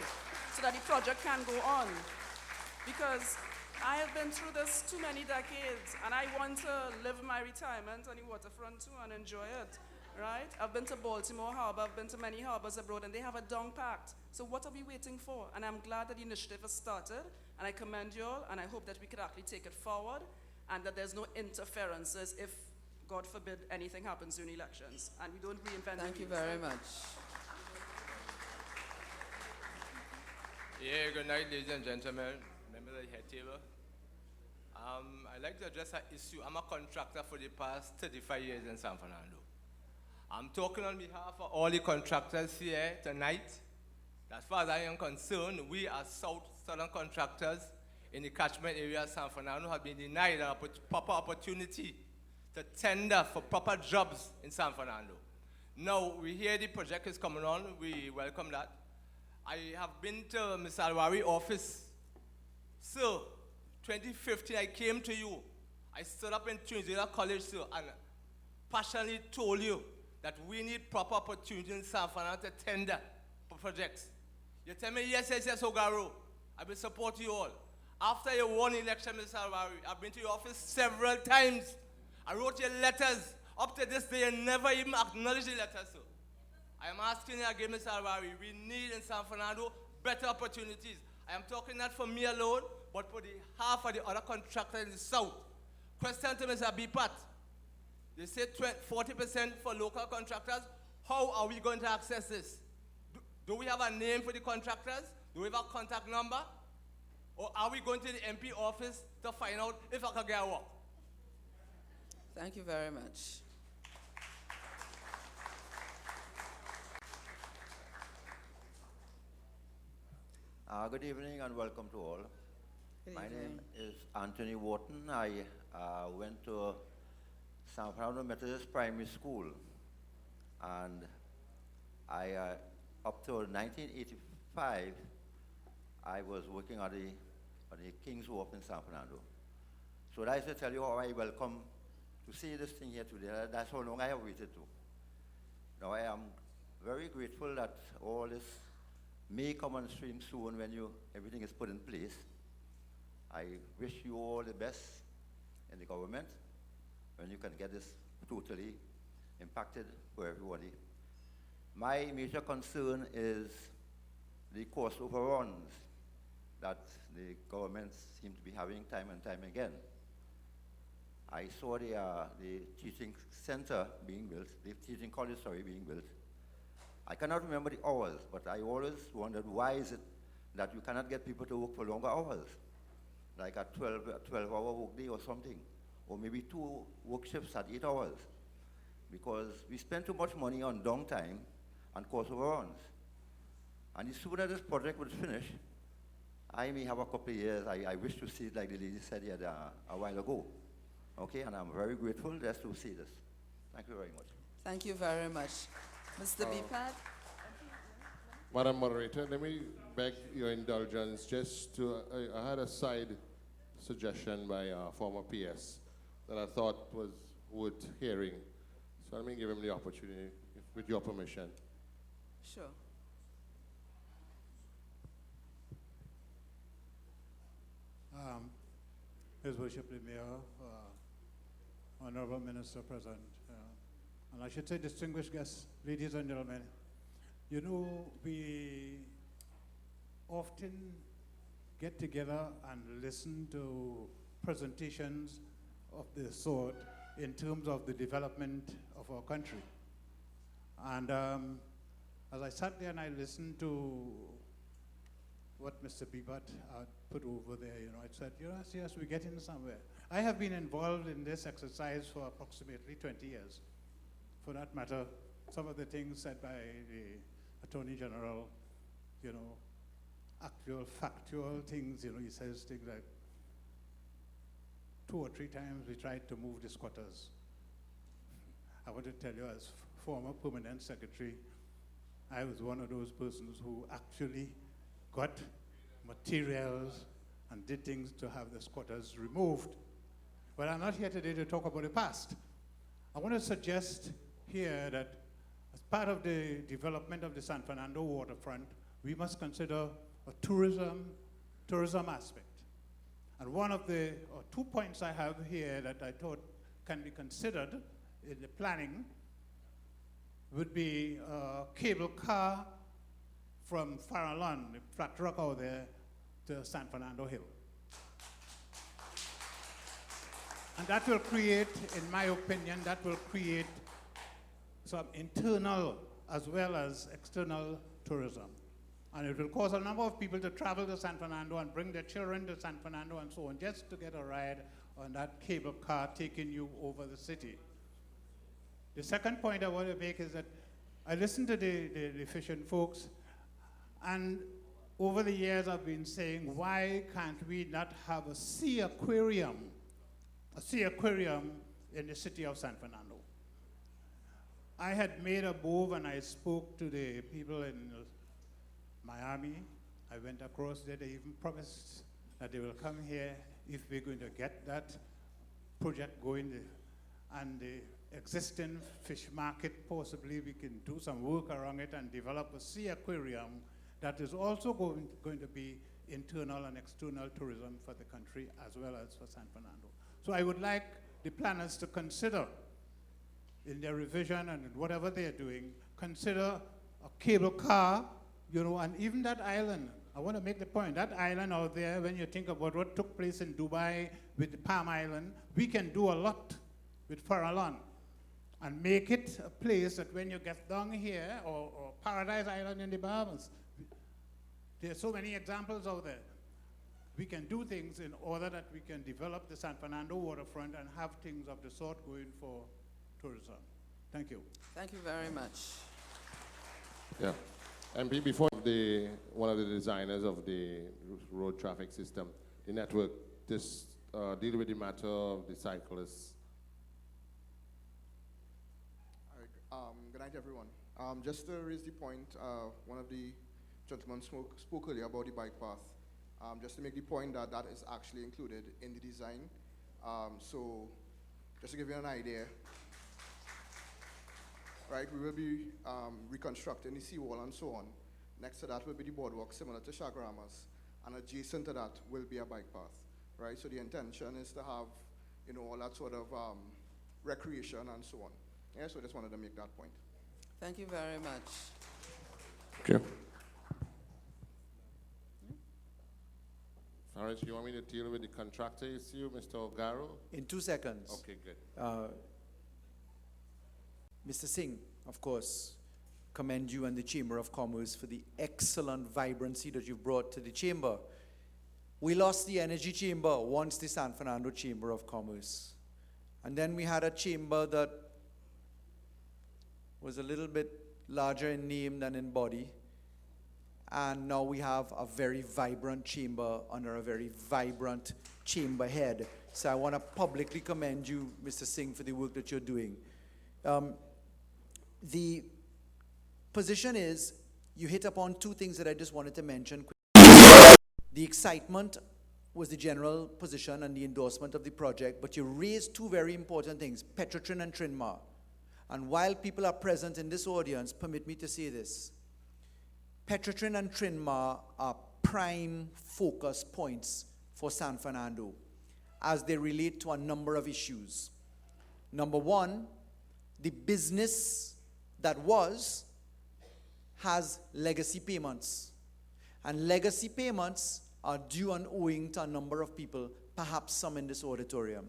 so that the project can go on. Because I have been through this too many decades, and I want to live my retirement on the waterfront too and enjoy it. Right? I've been to Baltimore Harbor, I've been to many harbors abroad, and they have a down packed. So what are we waiting for? And I'm glad that the initiative has started, and I commend you all, and I hope that we could actually take it forward, and that there's no interferences if, God forbid, anything happens during elections, and we don't reinvent Thank the you wheels. very much. Yeah, good night, ladies and gentlemen, members of the head table. I'd like to address an issue. I'm a contractor for the past 35 years in San Fernando. I'm talking on behalf of all the contractors here tonight. As far as I am concerned, we as southern contractors in the catchment area of San Fernando have been denied a proper opportunity to tender for proper jobs in San Fernando. Now, we hear the project is coming on. We welcome that. I have been to Mr. Alwari's office. Sir, 2015, I came to you. I stood up in Trinidad College, sir, and passionately told you that we need proper opportunity in San Fernando to tender for projects. You tell me, yes, Ogaro. I will support you all. After you won election, Mr. Alwari, I've been to your office several times. I wrote you letters. Up to this day, you never even acknowledged the letters, sir. I am asking you again, Mr. Alwari, we need in San Fernando better opportunities. I am talking not for me alone, but for the half of the other contractors in the south. Question to Mr. Bipat. They say 40% for local contractors. How are we going to access this? Do we have a name for the contractors? Do we have a contact number? Or are we going to the MP office to find out if I can get work? Thank you very much. Good evening and welcome to all. Good My evening. name is Anthony Wharton. I went to San Fernando Methodist Primary School, and I, up to 1985, I was working on the King's Wharf in San Fernando. So that is to tell you how I welcome to see this thing here today. That's how long I have waited to. Now I am very grateful that all this may come on stream soon when everything is put in place. I wish you all the best in the government when you can get this totally impacted for everybody. My major concern is the cost overruns that the government seems to be having time and time again. I saw the teaching center being built, the teaching college, being built. I cannot remember the hours, but I always wondered why is it that you cannot get people to work for longer hours, like a 12-hour workday or something, or maybe 2 work shifts at 8 hours, because we spend too much money on downtime and cost overruns. And the sooner this project would finish, I may have a couple of years. I wish to see it like the lady said here a while ago. Okay, and I'm very grateful just to see this. Thank you very much. Thank you very much. Mr. Bipad? Madam Moderator, let me beg your indulgence just to, I had a side suggestion by a former PS that I thought was worth hearing. So let me give him the opportunity, with your permission. Sure. His Worship the Mayor, Honorable Minister present, and I should say distinguished guests, ladies and gentlemen. You know, we often get together and listen to presentations of this sort in terms of the development of our country. And as I sat there and I listened to what Mr. Bibat put over there, I said, yes, we're getting somewhere. I have been involved in this exercise for approximately 20 years. For that matter, some of the things said by the Attorney General, actual factual things, he says things like 2 or 3 times we tried to move the squatters. I want to tell you, as former permanent secretary, I was one of those persons who actually got materials and did things to have the squatters removed. But I'm not here today to talk about the past. I want to suggest here that as part of the development of the San Fernando waterfront, we must consider a tourism aspect. And one of the 2 points I have here that I thought can be considered in the planning would be a cable car from Farallon, the flat rock out there, to San Fernando Hill. And that will create, in my opinion, some internal as well as external tourism. And it will cause a number of people to travel to San Fernando and bring their children to San Fernando and so on, just to get a ride on that cable car taking you over the city. The second point I want to make is that I listened to the fishing folks, and over the years I've been saying, why can't we not have a sea aquarium in the city of San Fernando? I had made a move and I spoke to the people in Miami. I went across there. They even promised that they will come here if we're going to get that project going. And the existing fish market, possibly we can do some work around it and develop a sea aquarium that is also going to be internal and external tourism for the country as well as for San Fernando. So I would like the planners to consider in their revision and whatever they're doing, consider a cable car, and even that island. I want to make the point, that island out there, when you think about what took place in Dubai with the Palm Island, we can do a lot with Farallon and make it a place that when you get down here, or Paradise Island in the Bahamas, there are so many examples out there. We can do things in order that we can develop the San Fernando waterfront and have things of the sort going for tourism. Thank you. Thank you very much. Yeah. And before one of the designers of the road traffic system, the network, just deal with the matter of the cyclists. Good night, everyone. Just to raise the point, one of the gentlemen spoke earlier about the bike path. Just to make the point that that is actually included in the design. So just to give you an idea, right, we will be reconstructing the seawall and so on. Next to that will be the boardwalk, similar to Chagrama's, and adjacent to that will be a bike path, right? So the intention is to have, you know, all that sort of recreation and so on. Yeah, so I just wanted to make that point. Thank you very much. Thank you. Faris, you want me to deal with the contractor issue, Mr. Ogaro? In 2 seconds. Okay, good. Mr. Singh, of course, commend you and the Chamber of Commerce for the excellent vibrancy that you've brought to the Chamber. We lost the Energy Chamber once the San Fernando Chamber of Commerce. And then we had a chamber that was a little bit larger in name than in body. And now we have a very vibrant chamber under a very vibrant chamber head. So I want to publicly commend you, Mr. Singh, for the work that you're doing. The position is, you hit upon two things that I just wanted to mention. The excitement was the general position and the endorsement of the project, but you raised two very important things, Petrotrin and Trinmar. And while people are present in this audience, permit me to say this. Petrotrin and Trinmar are prime focus points for San Fernando as they relate to a number of issues. Number one, the business that has legacy payments. And legacy payments are due and owing to a number of people, perhaps some in this auditorium.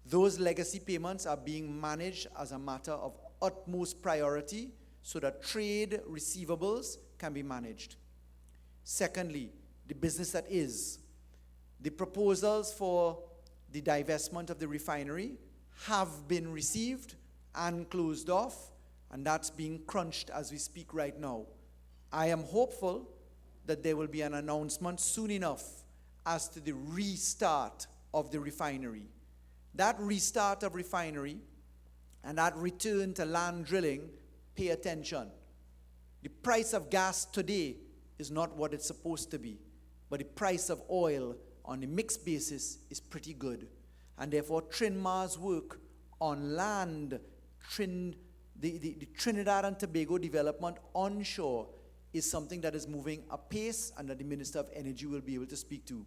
Those legacy payments are being managed as a matter of utmost priority so that trade receivables can be managed. Secondly, the business that is. The proposals for the divestment of the refinery have been received and closed off, and that's being crunched as we speak right now. I am hopeful that there will be an announcement soon enough as to the restart of the refinery. That restart of refinery and that return to land drilling, pay attention. The price of gas today is not what it's supposed to be, but the price of oil on a mixed basis is pretty good. And therefore, Trinmar's work on land, the Trinidad and Tobago development onshore is something that is moving apace and that the Minister of Energy will be able to speak to.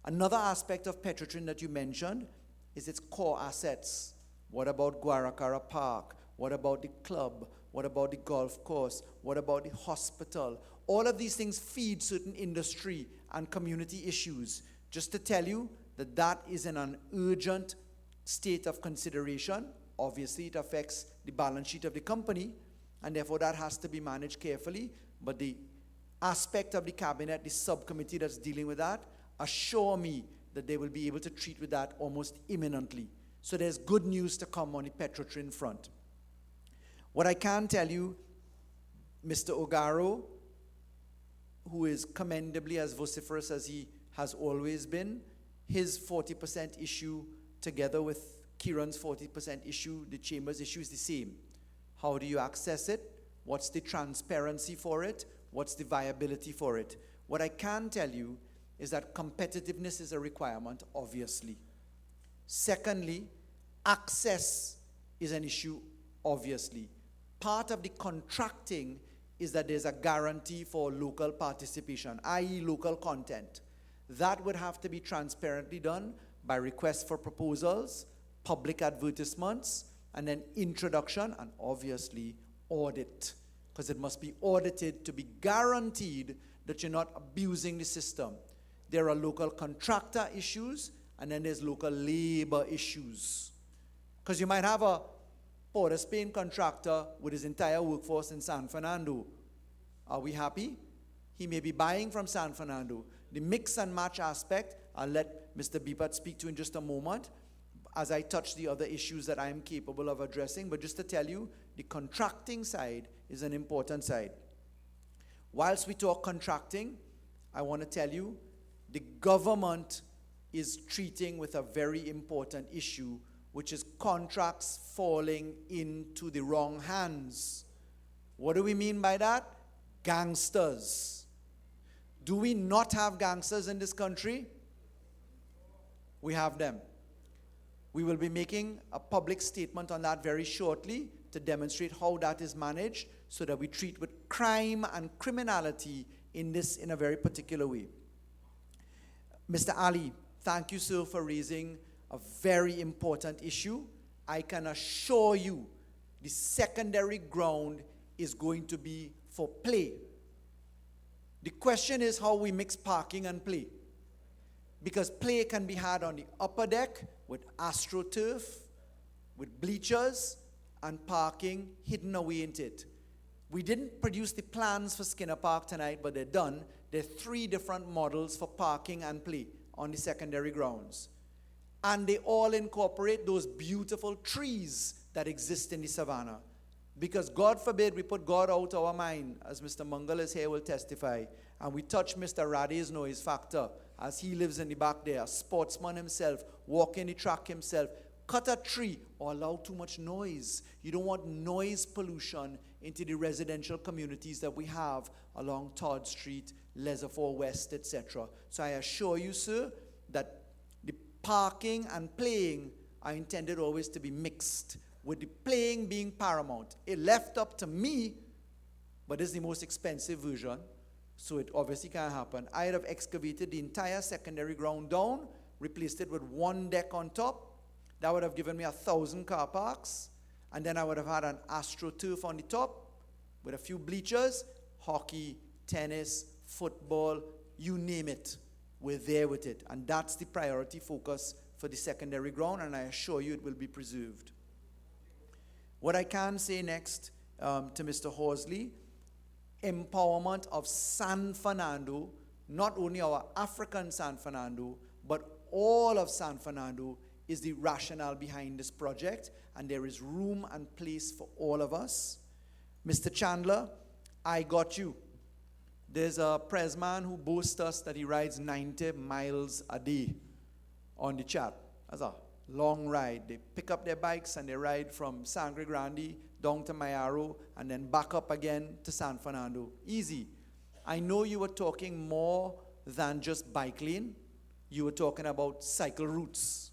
Another aspect of Petrotrin that you mentioned is its core assets. What about Guaracara Park? What about the club? What about the golf course? What about the hospital? All of these things feed certain industry and community issues. Just to tell you that that is in an urgent state of consideration. Obviously, it affects the balance sheet of the company, and therefore that has to be managed carefully. But the aspect of the cabinet, the subcommittee that's dealing with that, assure me that they will be able to treat with that almost imminently. So there's good news to come on the Petrotrin front. What I can tell you, Mr. Ogaro, who is commendably as vociferous as he has always been, his 40% issue together with Kieran's 40% issue, the Chamber's issue is the same. How do you access it? What's the transparency for it? What's the viability for it? What I can tell you is that competitiveness is a requirement, obviously. Secondly, access is an issue, obviously. Part of the contracting is that there's a guarantee for local participation, i.e. local content. That would have to be transparently done by request for proposals, public advertisements, and then introduction, and obviously audit, because it must be audited to be guaranteed that you're not abusing the system. There are local contractor issues, and then there's local labor issues. Because you might have a Port of Spain contractor with his entire workforce in San Fernando. Are we happy? He may be buying from San Fernando. The mix and match aspect, I'll let Mr. Bipat speak to in just a moment, as I touch the other issues that I am capable of addressing. But just to tell you, the contracting side is an important side. Whilst we talk contracting, I want to tell you, the government is treating with a very important issue, which is contracts falling into the wrong hands. What do we mean by that? Gangsters. Do we not have gangsters in this country? We have them. We will be making a public statement on that very shortly to demonstrate how that is managed, so that we treat with crime and criminality in a very particular way. Mr. Ali, thank you, sir, for raising a very important issue. I can assure you the secondary ground is going to be for play. The question is how we mix parking and play. Because play can be had on the upper deck with AstroTurf, with bleachers, and parking hidden away in it. We didn't produce the plans for Skinner Park tonight, but they're done. There are 3 different models for parking and play on the secondary grounds. And they all incorporate those beautiful trees that exist in the savannah. Because God forbid we put God out our mind, as Mr. Mangal is here will testify, and we touch Mr. Rade's noise factor, as he lives in the back there, a sportsman himself, walking the track himself, cut a tree or allow too much noise. You don't want noise pollution into the residential communities that we have along Todd Street, Lesafore West, etc. So I assure you, sir, that the parking and playing are intended always to be mixed, with the playing being paramount. It left up to me, but it's the most expensive version, so it obviously can't happen. I'd have excavated the entire secondary ground down, replaced it with 1 deck on top. That would have given me 1,000 car parks, and then I would have had an AstroTurf on the top with a few bleachers, hockey, tennis, football, you name it. We're there with it. And that's the priority focus for the secondary ground, and I assure you it will be preserved. What I can say next to Mr. Horsley, empowerment of San Fernando, not only our African San Fernando, but all of San Fernando, is the rationale behind this project, and there is room and place for all of us. Mr. Chandler, I got you. There's a press man who boasts us that he rides 90 miles a day on the chat. That's a long ride. They pick up their bikes and they ride from Sangre Grande down to Mayaro and then back up again to San Fernando. Easy. I know you were talking more than just bike lane. You were talking about cycle routes.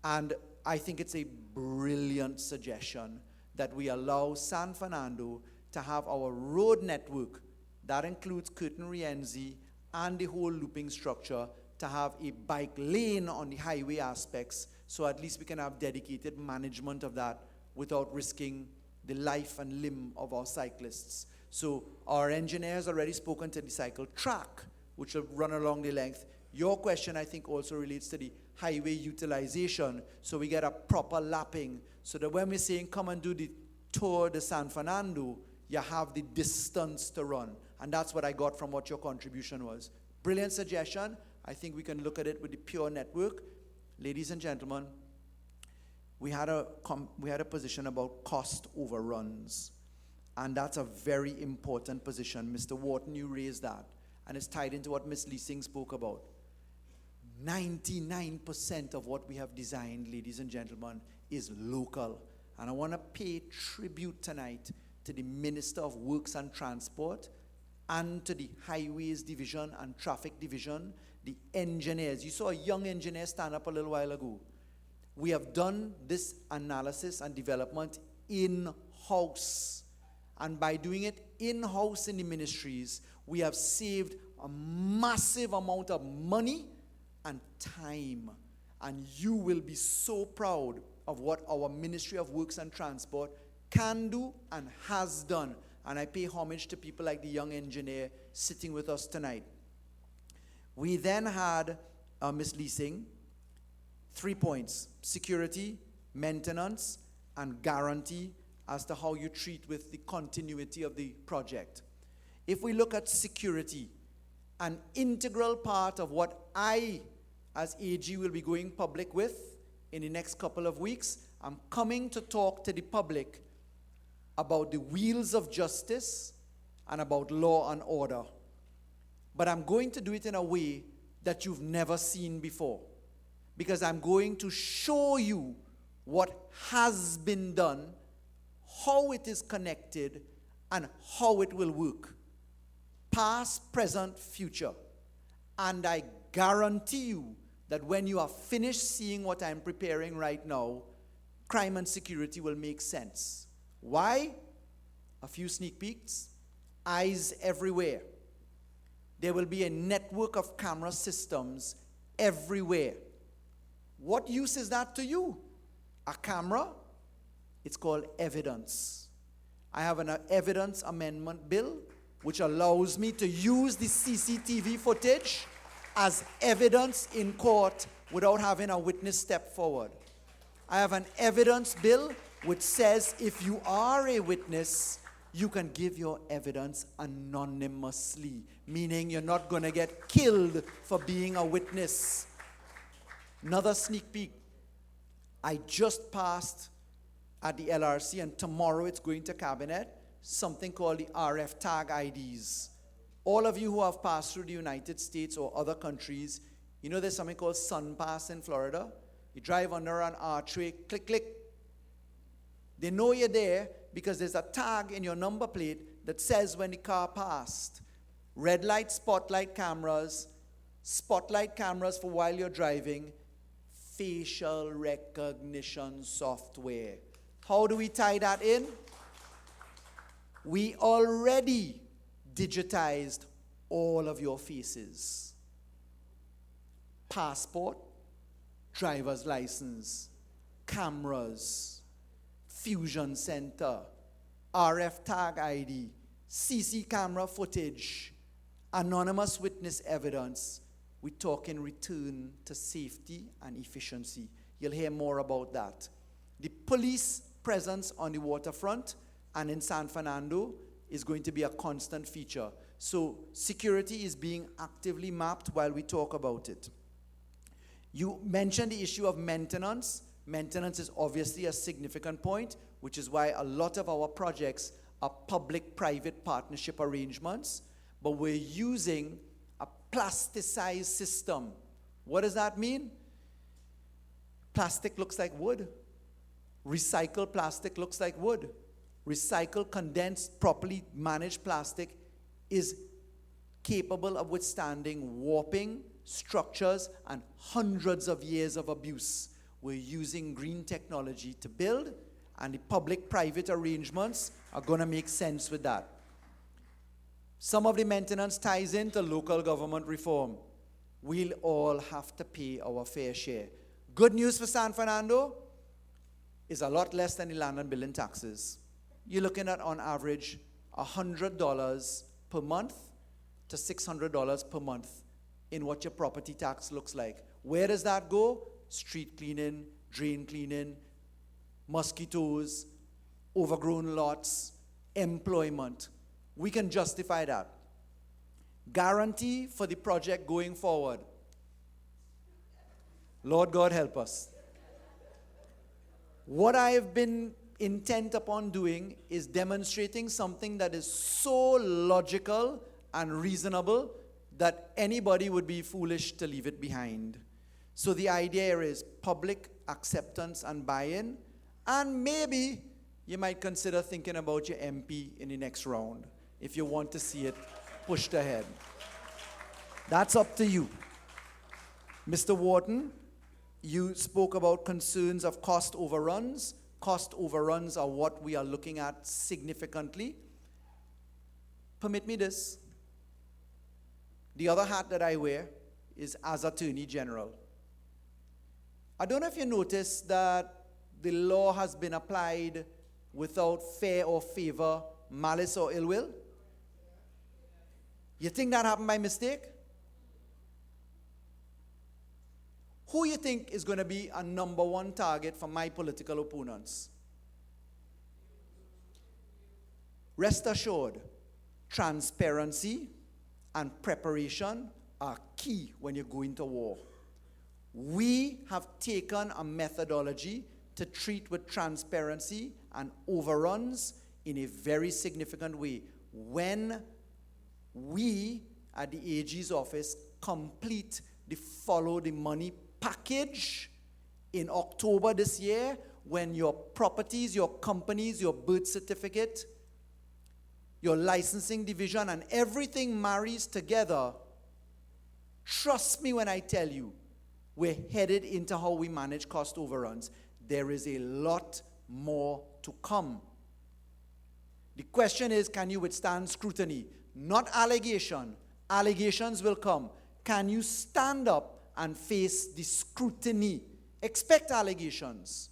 And I think it's a brilliant suggestion that we allow San Fernando to have our road network, that includes Curtin Rienzi and the whole looping structure, to have a bike lane on the highway aspects, so at least we can have dedicated management of that without risking the life and limb of our cyclists. So our engineer has already spoken to the cycle track, which will run along the length. Your question, I think, also relates to the highway utilization, so we get a proper lapping, so that when we're saying come and do the Tour de San Fernando, you have the distance to run. And that's what I got from what your contribution was. Brilliant suggestion. I think we can look at it with the pure network. Ladies and gentlemen, we had a position about cost overruns, and that's a very important position. Mr. Wharton, you raised that, and it's tied into what Ms. Leasing spoke about. 99% of what we have designed, ladies and gentlemen, is local. And I want to pay tribute tonight to the Minister of Works and Transport and to the Highways Division and Traffic Division, the engineers. You saw a young engineer stand up a little while ago. We have done this analysis and development in-house. And by doing it in-house in the ministries, we have saved a massive amount of money and time. And you will be so proud of what our Ministry of Works and Transport can do and has done. And I pay homage to people like the young engineer sitting with us tonight. We then had Ms. Leasing, 3 points: security, maintenance, and guarantee as to how you treat with the continuity of the project. If we look at security, an integral part of what I, as AG, will be going public with in the next couple of weeks, I'm coming to talk to the public about the wheels of justice and about law and order. But I'm going to do it in a way that you've never seen before, because I'm going to show you what has been done, how it is connected, and how it will work. Past, present, future. And I guarantee you that when you are finished seeing what I'm preparing right now, crime and security will make sense. Why? A few sneak peeks. Eyes everywhere. There will be a network of camera systems everywhere. What use is that to you? A camera? It's called evidence. I have an evidence amendment bill which allows me to use the CCTV footage as evidence in court without having a witness step forward. I have an evidence bill which says if you are a witness, you can give your evidence anonymously, meaning you're not going to get killed for being a witness. Another sneak peek. I just passed at the LRC, and tomorrow it's going to Cabinet, something called the RF tag IDs. All of you who have passed through the United States or other countries, you know there's something called SunPass in Florida? You drive under an archway, click, click. They know you're there because there's a tag in your number plate that says when the car passed. Red light, spotlight cameras for while you're driving, facial recognition software. How do we tie that in? We already digitized all of your faces. Passport, driver's license, cameras, fusion center, RF tag ID, CC camera footage, anonymous witness evidence. We talk in return to safety and efficiency. You'll hear more about that. The police presence on the waterfront and in San Fernando is going to be a constant feature. So security is being actively mapped while we talk about it. You mentioned the issue of maintenance. Maintenance is obviously a significant point, which is why a lot of our projects are public-private partnership arrangements, but we're using a plasticized system. What does that mean? Plastic looks like wood. Recycled plastic looks like wood. Recycled, condensed, properly managed plastic is capable of withstanding warping, structures, and hundreds of years of abuse. We're using green technology to build, and the public-private arrangements are going to make sense with that. Some of the maintenance ties into local government reform. We'll all have to pay our fair share. Good news for San Fernando is a lot less than the land and building taxes. You're looking at, on average, $100 per month to $600 per month in what your property tax looks like. Where does that go? Street cleaning, drain cleaning, mosquitoes, overgrown lots, employment. We can justify that. Guarantee for the project going forward. Lord God help us. What I have been intent upon doing is demonstrating something that is so logical and reasonable that anybody would be foolish to leave it behind. So the idea here is public acceptance and buy-in, and maybe you might consider thinking about your MP in the next round if you want to see it pushed ahead. That's up to you. Mr. Wharton, you spoke about concerns of cost overruns. Cost overruns are what we are looking at significantly. Permit me this. The other hat that I wear is as Attorney General. I don't know if you noticed that the law has been applied without fear or favor, malice or ill will. You think that happened by mistake? Who you think is going to be a number one target for my political opponents? Rest assured, transparency and preparation are key when you go into war. We have taken a methodology to treat with transparency and overruns in a very significant way. When we at the AG's office complete the follow the money package in October this year, when your properties, your companies, your birth certificate, your licensing division, and everything marries together, trust me when I tell you, we're headed into how we manage cost overruns. There is a lot more to come. The question is, can you withstand scrutiny? Not allegation. Allegations will come. Can you stand up and face the scrutiny? Expect allegations.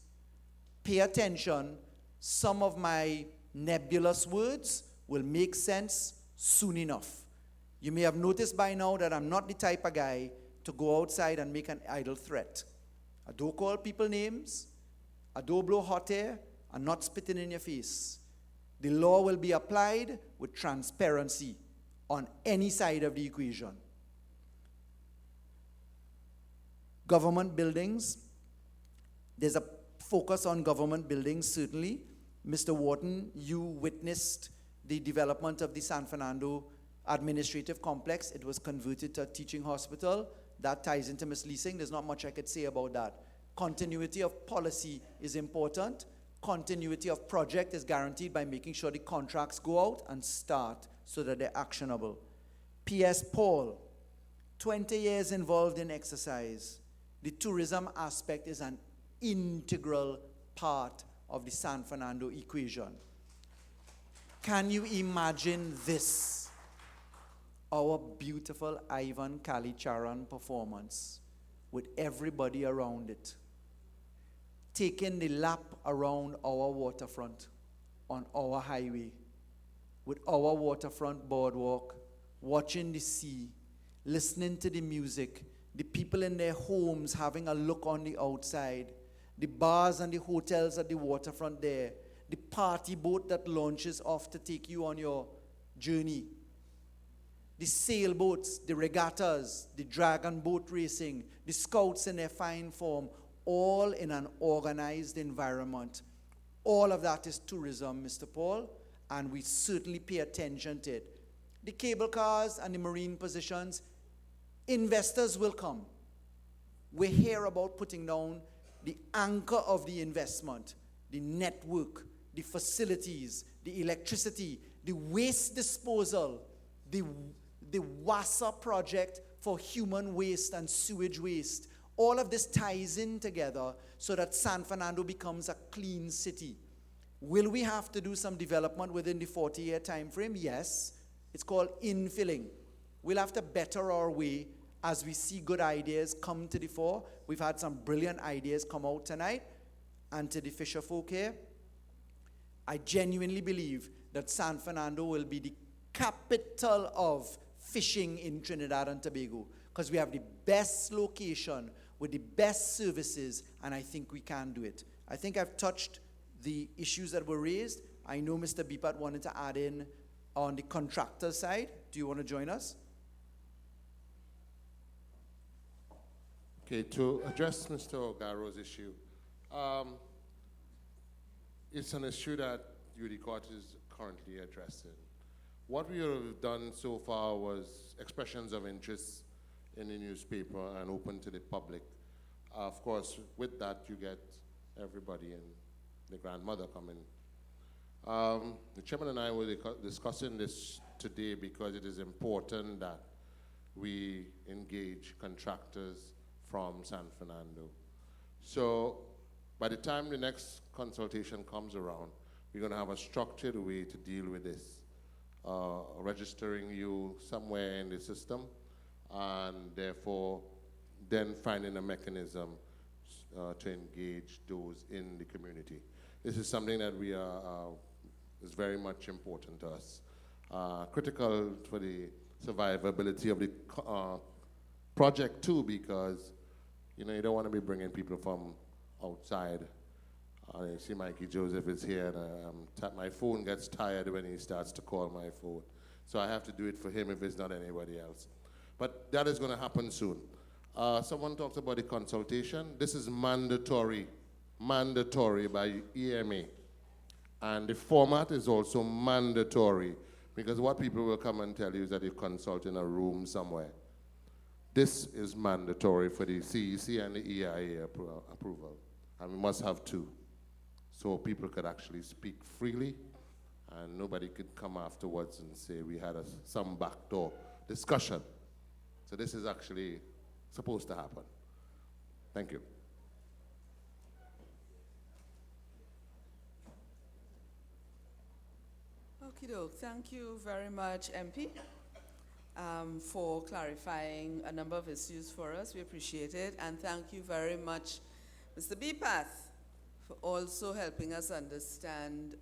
Pay attention. Some of my nebulous words will make sense soon enough. You may have noticed by now that I'm not the type of guy to go outside and make an idle threat. I don't call people names. I don't blow hot air. I'm not spitting in your face. The law will be applied with transparency on any side of the equation. Government buildings, there's a focus on government buildings, certainly. Mr. Wharton, you witnessed the development of the San Fernando Administrative Complex. It was converted to a teaching hospital. That ties into Ms. Leasing. There's not much I could say about that. Continuity of policy is important. Continuity of project is guaranteed by making sure the contracts go out and start so that they're actionable. P.S. Paul, 20 years involved in exercise. The tourism aspect is an integral part of the San Fernando equation. Can you imagine this? Our beautiful Ivan Kalicharan performance with everybody around it, taking the lap around our waterfront on our highway, with our waterfront boardwalk, watching the sea, listening to the music, the people in their homes having a look on the outside, the bars and the hotels at the waterfront there, the party boat that launches off to take you on your journey, the sailboats, the regattas, the dragon boat racing, the scouts in their fine form, all in an organized environment. All of that is tourism, Mr. Paul, and we certainly pay attention to it. The cable cars and the marine positions, investors will come. We hear about putting down the anchor of the investment, the network, the facilities, the electricity, the waste disposal, the WASA project for human waste and sewage waste. All of this ties in together so that San Fernando becomes a clean city. Will we have to do some development within the 40-year time frame? Yes. It's called infilling. We'll have to better our way as we see good ideas come to the fore. We've had some brilliant ideas come out tonight. And to the fisher folk here, I genuinely believe that San Fernando will be the capital of fishing in Trinidad and Tobago, because we have the best location with the best services, and I think we can do it. I think I've touched the issues that were raised. I know Mr. Bipat wanted to add in on the contractor side. Do you want to join us? Okay, to address Mr. Ogaro's issue, it's an issue that UDECOTT is currently addressing. What we have done so far was expressions of interest in the newspaper and open to the public. Of course, with that, you get everybody and the grandmother coming. The chairman and I were discussing this today because it is important that we engage contractors from San Fernando. So by the time the next consultation comes around, we're going to have a structured way to deal with this, registering you somewhere in the system, and therefore then finding a mechanism to engage those in the community. This is something that we are is very much important to us. Critical for the survivability of the project too, because you don't want to be bringing people from outside. You see Mikey Joseph is here, and my phone gets tired when he starts to call my phone. So I have to do it for him if it's not anybody else. But that is going to happen soon. Someone talked about the consultation. This is mandatory by EMA. And the format is also mandatory, because what people will come and tell you is that you consult in a room somewhere. This is mandatory for the CEC and the EIA approval. And we must have two, so people could actually speak freely, and nobody could come afterwards and say we had some backdoor discussion. So this is actually supposed to happen. Thank you. Okie doke. Thank you very much, MP, for clarifying a number of issues for us. We appreciate it. And thank you very much, Mr. Bipath, for also helping us understand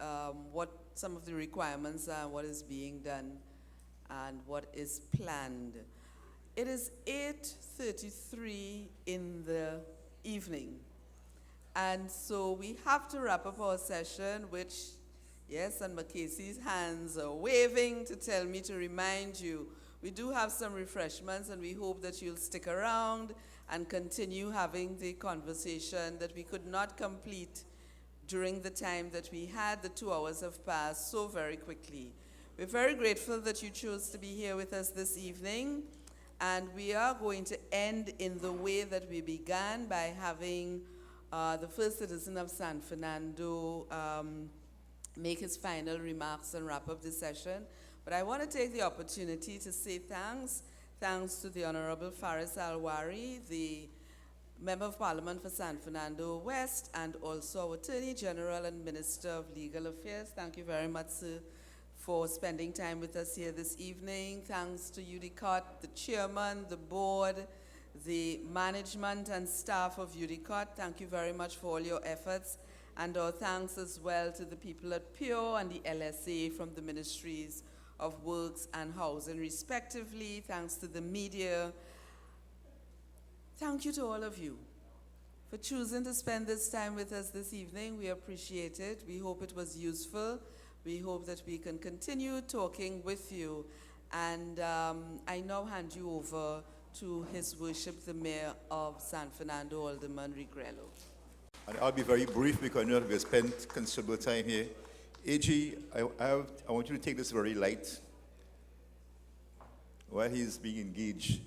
what some of the requirements are, what is being done, and what is planned. It is 8:33 in the evening. And so we have to wrap up our session, which, yes, and Mackay's hands are waving to tell me to remind you, we do have some refreshments, and we hope that you'll stick around and continue having the conversation that we could not complete during the time that we had. The 2 hours have passed so very quickly. We're very grateful that you chose to be here with us this evening, and we are going to end in the way that we began, by having the first citizen of San Fernando make his final remarks and wrap up the session. But I want to take the opportunity to say thanks. Thanks to the Honorable Faris Alwari, the Member of Parliament for San Fernando West, and also our Attorney General and Minister of Legal Affairs. Thank you very much, sir, for spending time with us here this evening. Thanks to UDECOTT, the chairman, the board, the management and staff of UDECOTT. Thank you very much for all your efforts. And our thanks as well to the people at PURE and the LSA from the Ministries of Works and Housing, respectively. Thanks to the media. Thank you to all of you for choosing to spend this time with us this evening. We appreciate it. We hope it was useful. We hope that we can continue talking with you. And I now hand you over to His Worship, the Mayor of San Fernando, Alderman Regrello. And I'll be very brief because I know that we've spent considerable time here. AG, I want you to take this very light while he's being engaged.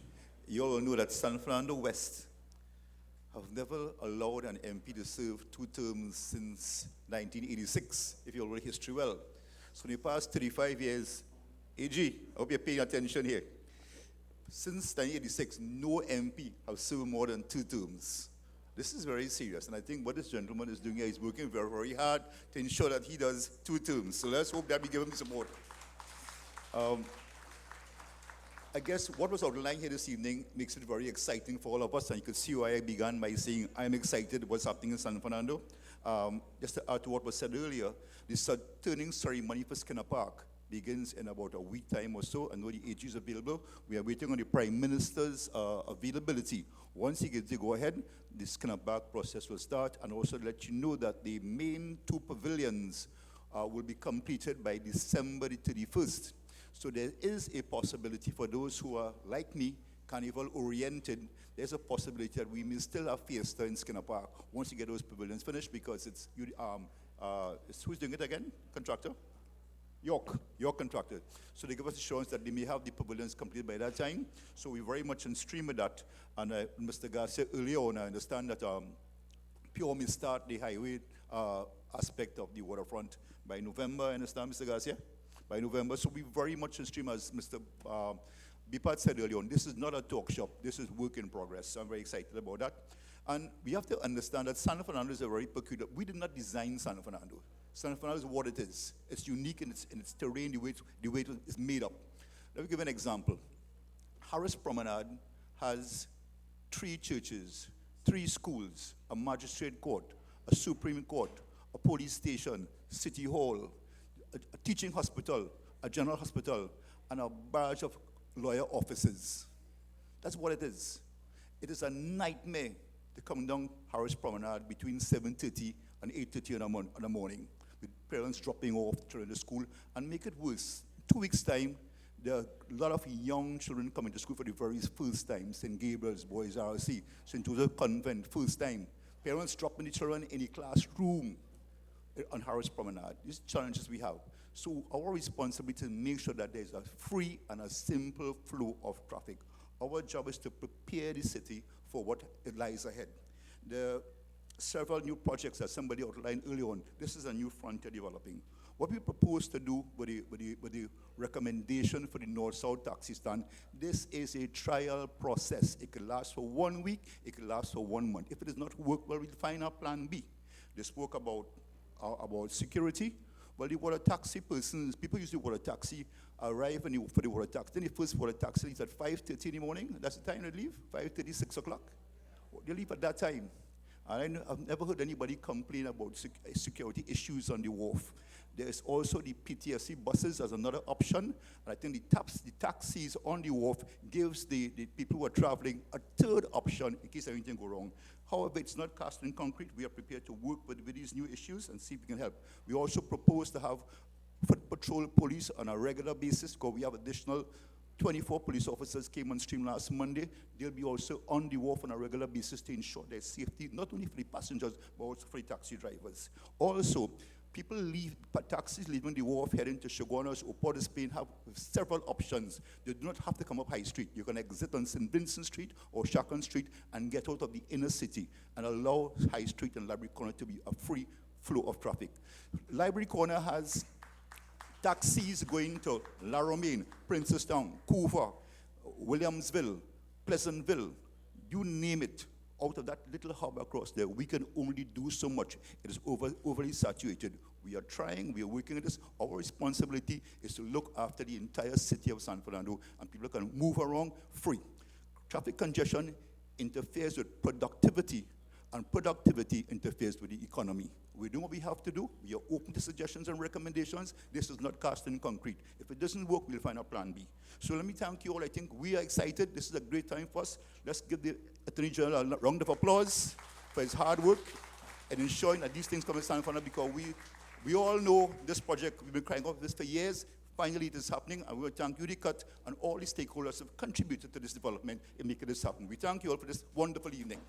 You all know that San Fernando West have never allowed an MP to serve 2 terms since 1986, if you all know history well. So in the past 35 years, AG, I hope you're paying attention here. Since 1986, no MP have served more than 2 terms. This is very serious, and I think what this gentleman is doing here is working very, very hard to ensure that he does 2 terms. So let's hope that we give him support. I guess what was outlined here this evening makes it very exciting for all of us, and you could see why I began by saying I'm excited what's happening in San Fernando. Just to add to what was said earlier, the turning ceremony for Skinner Park begins in about a week time or so. I know the AG is available. We are waiting on the Prime Minister's availability. Once he gets the go-ahead, the Skinner Park process will start, and also let you know that the main 2 pavilions will be completed by December the 31st. So there is a possibility for those who are, like me, carnival-oriented, there's a possibility that we may still have fiesta in Skinner Park once you get those pavilions finished, because it's who's doing it again? Contractor? York contractor. So they give us assurance that they may have the pavilions completed by that time. So we're very much in stream with that. And Mr. Garcia earlier on, I understand that PURE may start the highway aspect of the waterfront by November. I understand, Mr. Garcia? By November. So we're very much in stream, as Mr. Bipat said earlier on. This is not a talk shop. This is work in progress. So I'm very excited about that. And we have to understand that San Fernando is a very peculiar. We did not design San Fernando. San Fernando is what it is. It's unique in its terrain, the way it is made up. Let me give an example. Harris Promenade has 3 churches, 3 schools, a magistrate court, a Supreme Court, a police station, city hall, a teaching hospital, a general hospital, and a barrage of lawyer offices. That's what it is. It is a nightmare to come down Harris Promenade between 7:30 and 8:30 in the morning, with parents dropping off children to school, and make it worse. 2 weeks' time, there are a lot of young children coming to school for the very first time. St. Gabriel's, Boys RC, St. Joseph Convent, first time. Parents dropping the children in a classroom on Harris Promenade. These challenges we have. So our responsibility is to make sure that there's a free and a simple flow of traffic. Our job is to prepare the city for what it lies ahead. There are several new projects that somebody outlined early on. This is a new frontier developing. What we propose to do with the recommendation for the North-South taxi stand, this is a trial process. It could last for 1 week, it could last for 1 month. If it does not work well, we'll find our plan B. They spoke about security. Well, the water taxi persons, people use the water taxi, arrive for the water taxi. Then the first water taxi leaves at 5:30 in the morning. That's the time they leave, 5:30, 6 o'clock. They leave at that time. And I've never heard anybody complain about security issues on the wharf. There's also the PTSC buses as another option. And I think the taxis on the wharf gives the people who are traveling a third option in case anything go wrong. However, it's not cast in concrete. We are prepared to work with these new issues and see if we can help. We also propose to have foot patrol police on a regular basis, because we have additional 24 police officers came on stream last Monday. They'll be also on the wharf on a regular basis to ensure their safety, not only for the passengers, but also for the taxi drivers. Also, people taxis leaving the wharf heading to Shogunas or Port of Spain have several options. They do not have to come up High Street. You can exit on St. Vincent Street or Chacon Street and get out of the inner city and allow High Street and Library Corner to be a free flow of traffic. Library Corner has taxis going to La Romaine, Princestown, Couva, Williamsville, Pleasantville, you name it. Out of that little hub across there, we can only do so much. It is overly saturated. We are trying, we are working at this. Our responsibility is to look after the entire city of San Fernando, and people can move around free. Traffic congestion interferes with productivity, and productivity interferes with the economy. We do what we have to do. We are open to suggestions and recommendations. This is not cast in concrete. If it doesn't work, we'll find a plan B. So let me thank you all. I think we are excited. This is a great time for us. Let's give the Attorney General a round of applause for his hard work and ensuring that these things come to San Fernando, because we all know this project. We've been crying out for this for years. Finally, it is happening, and we will thank UDECOTT and all the stakeholders who have contributed to this development in making this happen. We thank you all for this wonderful evening.